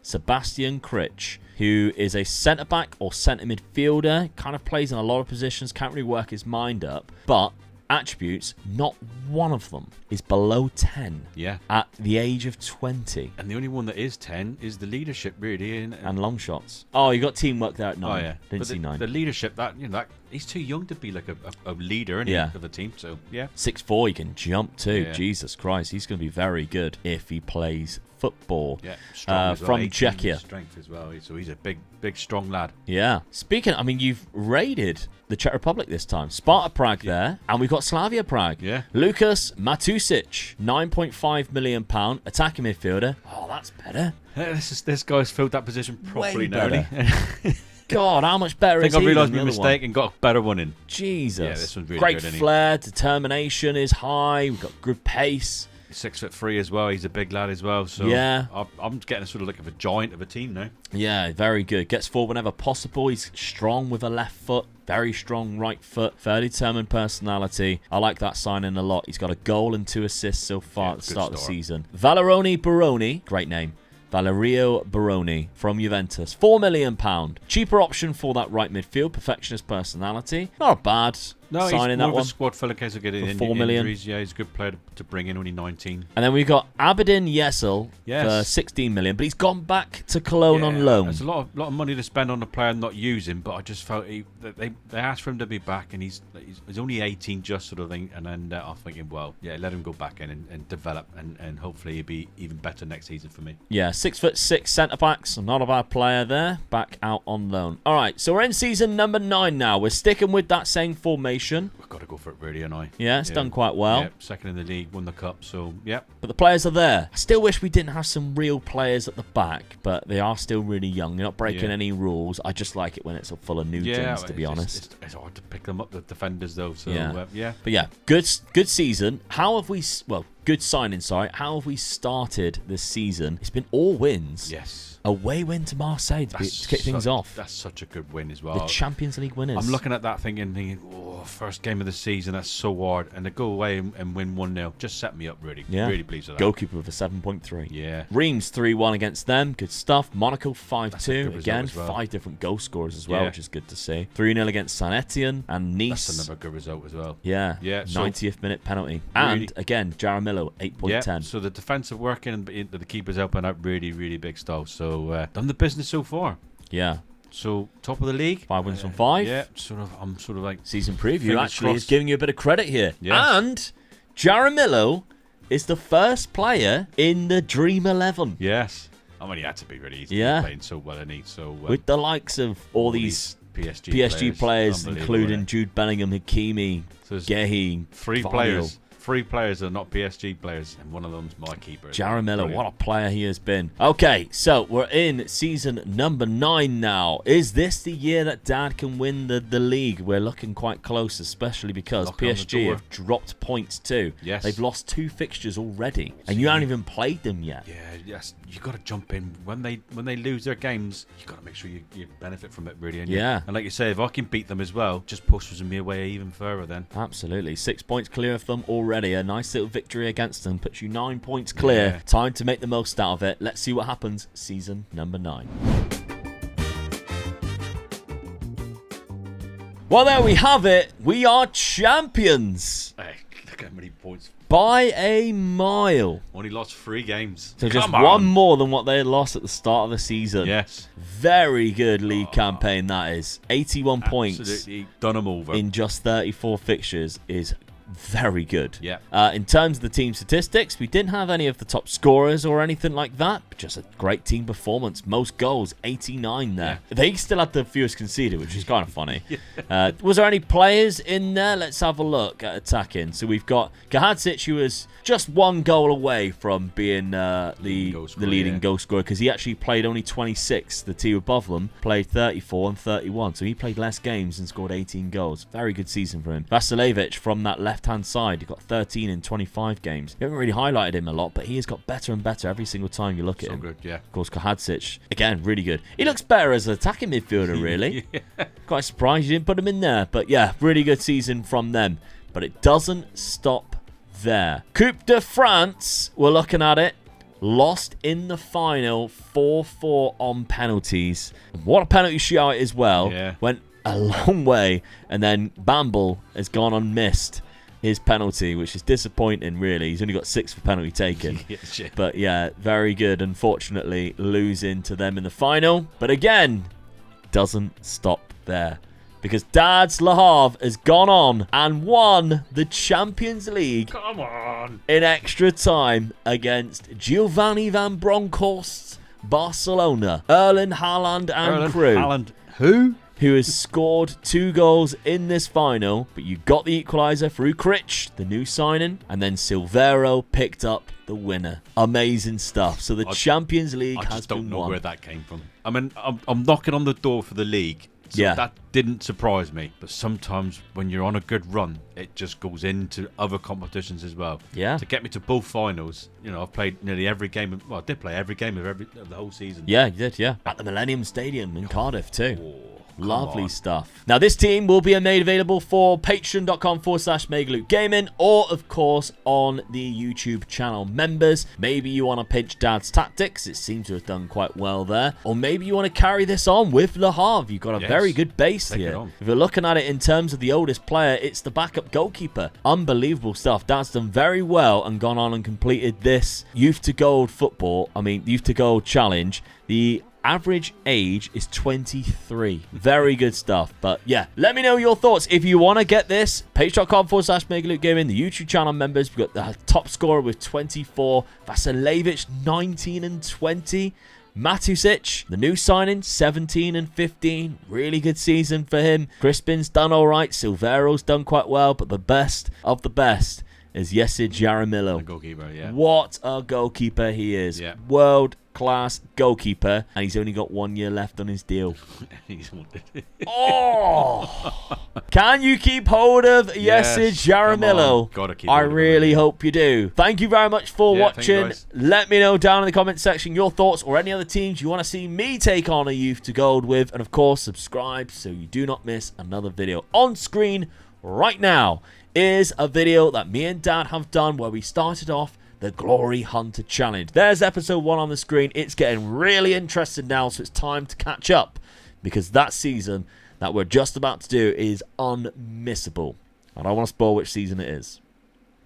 Speaker 1: Sebastian Critch, who is a centre-back or centre midfielder, kind of plays in a lot of positions, can't really work his mind up, but attributes, not one of them is below 10 at the age of 20.
Speaker 2: And the only one that is 10 is the leadership, really.
Speaker 1: And long shots. Oh, you got teamwork there at 9.
Speaker 2: Oh, yeah.
Speaker 1: Didn't see 9.
Speaker 2: The leadership, that he's too young to be like a leader of a team. So, yeah.
Speaker 1: 6'4", he can jump too.
Speaker 2: Yeah.
Speaker 1: Jesus Christ, he's going to be very good if he plays football.
Speaker 2: Yeah, strong as well.
Speaker 1: From Czechia.
Speaker 2: Strength as well. So he's a big, strong lad.
Speaker 1: Yeah. Speaking, you've raided the Czech Republic this time. Sparta Prague there, and we've got Slavia Prague.
Speaker 2: Yeah.
Speaker 1: Lukas Matusic, £9.5 million, attacking midfielder. Oh, that's better.
Speaker 2: This guy's filled that position properly now.
Speaker 1: God, how much better is he?
Speaker 2: I realised my
Speaker 1: than the other
Speaker 2: mistake and got a better one in.
Speaker 1: Jesus.
Speaker 2: Yeah, this one's really
Speaker 1: great
Speaker 2: good.
Speaker 1: Flair, determination is high. We've got good pace.
Speaker 2: 6'3" as well. He's a big lad as well. So
Speaker 1: yeah,
Speaker 2: I'm getting a sort of look of a giant of a team now.
Speaker 1: Yeah, very good. Gets forward whenever possible. He's strong with a left foot. Very strong right foot. Fairly determined personality. I like that signing a lot. He's got a goal and 2 assists so far at the start of the season. Valeroni Baroni. Great name. Valerio Baroni from Juventus. £4 million. Cheaper option for that right midfield. Perfectionist personality. Not bad.
Speaker 2: No,
Speaker 1: signing
Speaker 2: he's
Speaker 1: that
Speaker 2: more
Speaker 1: one.
Speaker 2: of a squad filler in case of getting
Speaker 1: $4 million.
Speaker 2: Injuries. Yeah, he's a good player to bring in, only 19.
Speaker 1: And then we've got Abedin Yesel for $16 million, but he's gone back to Cologne on loan.
Speaker 2: It's a lot of money to spend on a player not using, but I just felt they asked for him to be back, and he's only 18 just sort of thing, and then I'm thinking, well, yeah, let him go back in and develop, and hopefully he'll be even better next season for me.
Speaker 1: Yeah, 6'6" centre-backs, not a bad player there, back out on loan. All right, so we're in season number 9 now. We're sticking with that same formation.
Speaker 2: We've got to go for it, really, and
Speaker 1: Yeah, it's done quite well.
Speaker 2: Yeah, second in the league, won the cup, so yeah.
Speaker 1: But the players are there. I still wish we didn't have some real players at the back, but they are still really young. They're not breaking any rules. I just like it when it's full of new gens, to be honest.
Speaker 2: It's hard to pick them up, the defenders, though. So
Speaker 1: yeah. But yeah, good season. How have we? Well, good signing. Sorry. How have we started this season? It's been all wins.
Speaker 2: Yes.
Speaker 1: Away win to Marseille to kick things off.
Speaker 2: That's such a good win as well.
Speaker 1: The Champions League winners.
Speaker 2: I'm looking at that thinking, oh, first game of the season, that's so hard. And to go away and win 1-0 just set me up really. Yeah. Really pleased with that.
Speaker 1: Goalkeeper with a 7.3.
Speaker 2: Yeah.
Speaker 1: Reims 3-1 against them. Good stuff. Monaco 5-2. Again,
Speaker 2: well.
Speaker 1: 5 different goal scorers as well, which is good to see. 3-0 against Saint Etienne and Nice.
Speaker 2: That's another good result as well.
Speaker 1: Yeah. 90th minute penalty. And again, Jared Jaramillo, 8.10.
Speaker 2: Yeah, so the defensive working and the keeper's helping out really, really big style. So done the business so far.
Speaker 1: Yeah.
Speaker 2: So top of the league,
Speaker 1: 5 wins from 5.
Speaker 2: Yeah, I'm sort of like
Speaker 1: season preview
Speaker 2: fingers
Speaker 1: actually is
Speaker 2: crossed.
Speaker 1: giving you a bit of credit here.
Speaker 2: Yes.
Speaker 1: And Jaramillo is the first player in the Dream 11.
Speaker 2: Yes. I mean, he had to be really easy.
Speaker 1: Yeah.
Speaker 2: He's playing so well, and so
Speaker 1: with the likes of all these PSG players including Jude Bellingham, Hakimi,
Speaker 2: So there's
Speaker 1: Gehi,
Speaker 2: Three players are not PSG players, and one of them's my keeper.
Speaker 1: Jaramillo, what a player he has been. Okay, so we're in season number 9 now. Is this the year that Dad can win the league? We're looking quite close, especially because PSG have dropped points too.
Speaker 2: Yes.
Speaker 1: They've lost 2 fixtures already, and you haven't even played them yet.
Speaker 2: Yeah, yes. You got to jump in when they lose their games. You got to make sure you benefit from it really. And and like you say, if I can beat them as well, just pushes me away even further. Then
Speaker 1: absolutely, 6 points clear of them already. A nice little victory against them puts you 9 points clear.
Speaker 2: Yeah.
Speaker 1: Time to make the most out of it. Let's see what happens. Season number 9. Well, there we have it. We are champions.
Speaker 2: hey, look how many points.
Speaker 1: By a mile.
Speaker 2: Only lost 3 games.
Speaker 1: So just one more than what they had lost at the start of the season.
Speaker 2: Yes.
Speaker 1: Very good league campaign that is. 81 points.
Speaker 2: Absolutely done them over.
Speaker 1: In just 34 fixtures is very good.
Speaker 2: Yeah.
Speaker 1: In terms of the team statistics, we didn't have any of the top scorers or anything like that. But just a great team performance. Most goals, 89 there. Yeah. They still had the fewest conceded, which is kind of funny. Was there any players in there? Let's have a look at attacking. So we've got Kahadzic, who was just 1 goal away from being the leading goal scorer, because he actually played only 26. The team above them played 34 and 31. So he played less games and scored 18 goals. Very good season for him. Vasiljevic from that left-hand side, he got 13 in 25 games. You haven't really highlighted him a lot, but he has got better and better every single time you look at him.
Speaker 2: So good, yeah.
Speaker 1: Of course, Kahadzic, again, really good. He looks better as an attacking midfielder, really. Yeah. Quite surprised you didn't put him in there. But yeah, really good season from them. But it doesn't stop there. Coupe de France, we're looking at it. Lost in the final 4-4 on penalties. What a penalty shootout as well.
Speaker 2: Yeah.
Speaker 1: Went a long way, and then Bamble has gone unmissed his penalty, which is disappointing, really. He's only got 6 for penalty taken. But yeah, very good. Unfortunately, losing to them in the final. But again, doesn't stop there, because Dad's Le Havre has gone on and won the Champions League.
Speaker 2: Come on!
Speaker 1: In extra time against Giovanni van Bronckhorst's Barcelona. Erling Haaland and crew.
Speaker 2: Haaland, who
Speaker 1: has scored 2 goals in this final, but you got the equaliser through Critch, the new signing, and then Silvero picked up the winner. Amazing stuff. So the Champions League has been won. I just don't know
Speaker 2: where that came from. I mean, I'm knocking on the door for the league. So that didn't surprise me. But sometimes when you're on a good run, it just goes into other competitions as well.
Speaker 1: Yeah.
Speaker 2: To get me to both finals, I've played nearly every game. Well, I did play every game of the whole season.
Speaker 1: Yeah, you did, yeah. At the Millennium Stadium in Cardiff too.
Speaker 2: Oh.
Speaker 1: Lovely stuff. Now, this team will be made available for patreon.com/Megaloot Gaming, or, of course, on the YouTube channel members. Maybe you want to pinch Dad's tactics. It seems to have done quite well there. Or maybe you want to carry this on with Le Havre. You've got a very good base here. If you're looking at it in terms of the oldest player, it's the backup goalkeeper. Unbelievable stuff. Dad's done very well and gone on and completed this Youth to Gold Youth to Gold challenge. The average age is 23. Very good stuff. But yeah, let me know your thoughts. If you want to get this, page.com/Megaloot Gaming, the YouTube channel members. We've got the top scorer with 24. Vasiljevic, 19 and 20. Matusic, the new signing, 17 and 15. Really good season for him. Crispin's done all right. Silvero's done quite well. But the best of the best is Yessid Jaramillo.
Speaker 2: The goalkeeper, yeah.
Speaker 1: What a goalkeeper he is.
Speaker 2: Yeah.
Speaker 1: World-class goalkeeper, and he's only got 1 year left on his deal. Oh! Can you keep hold of Yessid Jaramillo?
Speaker 2: Gotta keep
Speaker 1: I
Speaker 2: hold of him,
Speaker 1: really hope you do. Thank you very much for watching. Let me know down in the comment section your thoughts or any other teams you want to see me take on a Youth to Gold with. And of course, subscribe so you do not miss another video. On screen right now is a video that me and Dad have done where we started off the Glory Hunter Challenge. There's episode 1 on the screen. It's getting really interesting now, so it's time to catch up, because that season that we're just about to do is unmissable. I don't want to spoil which season it is.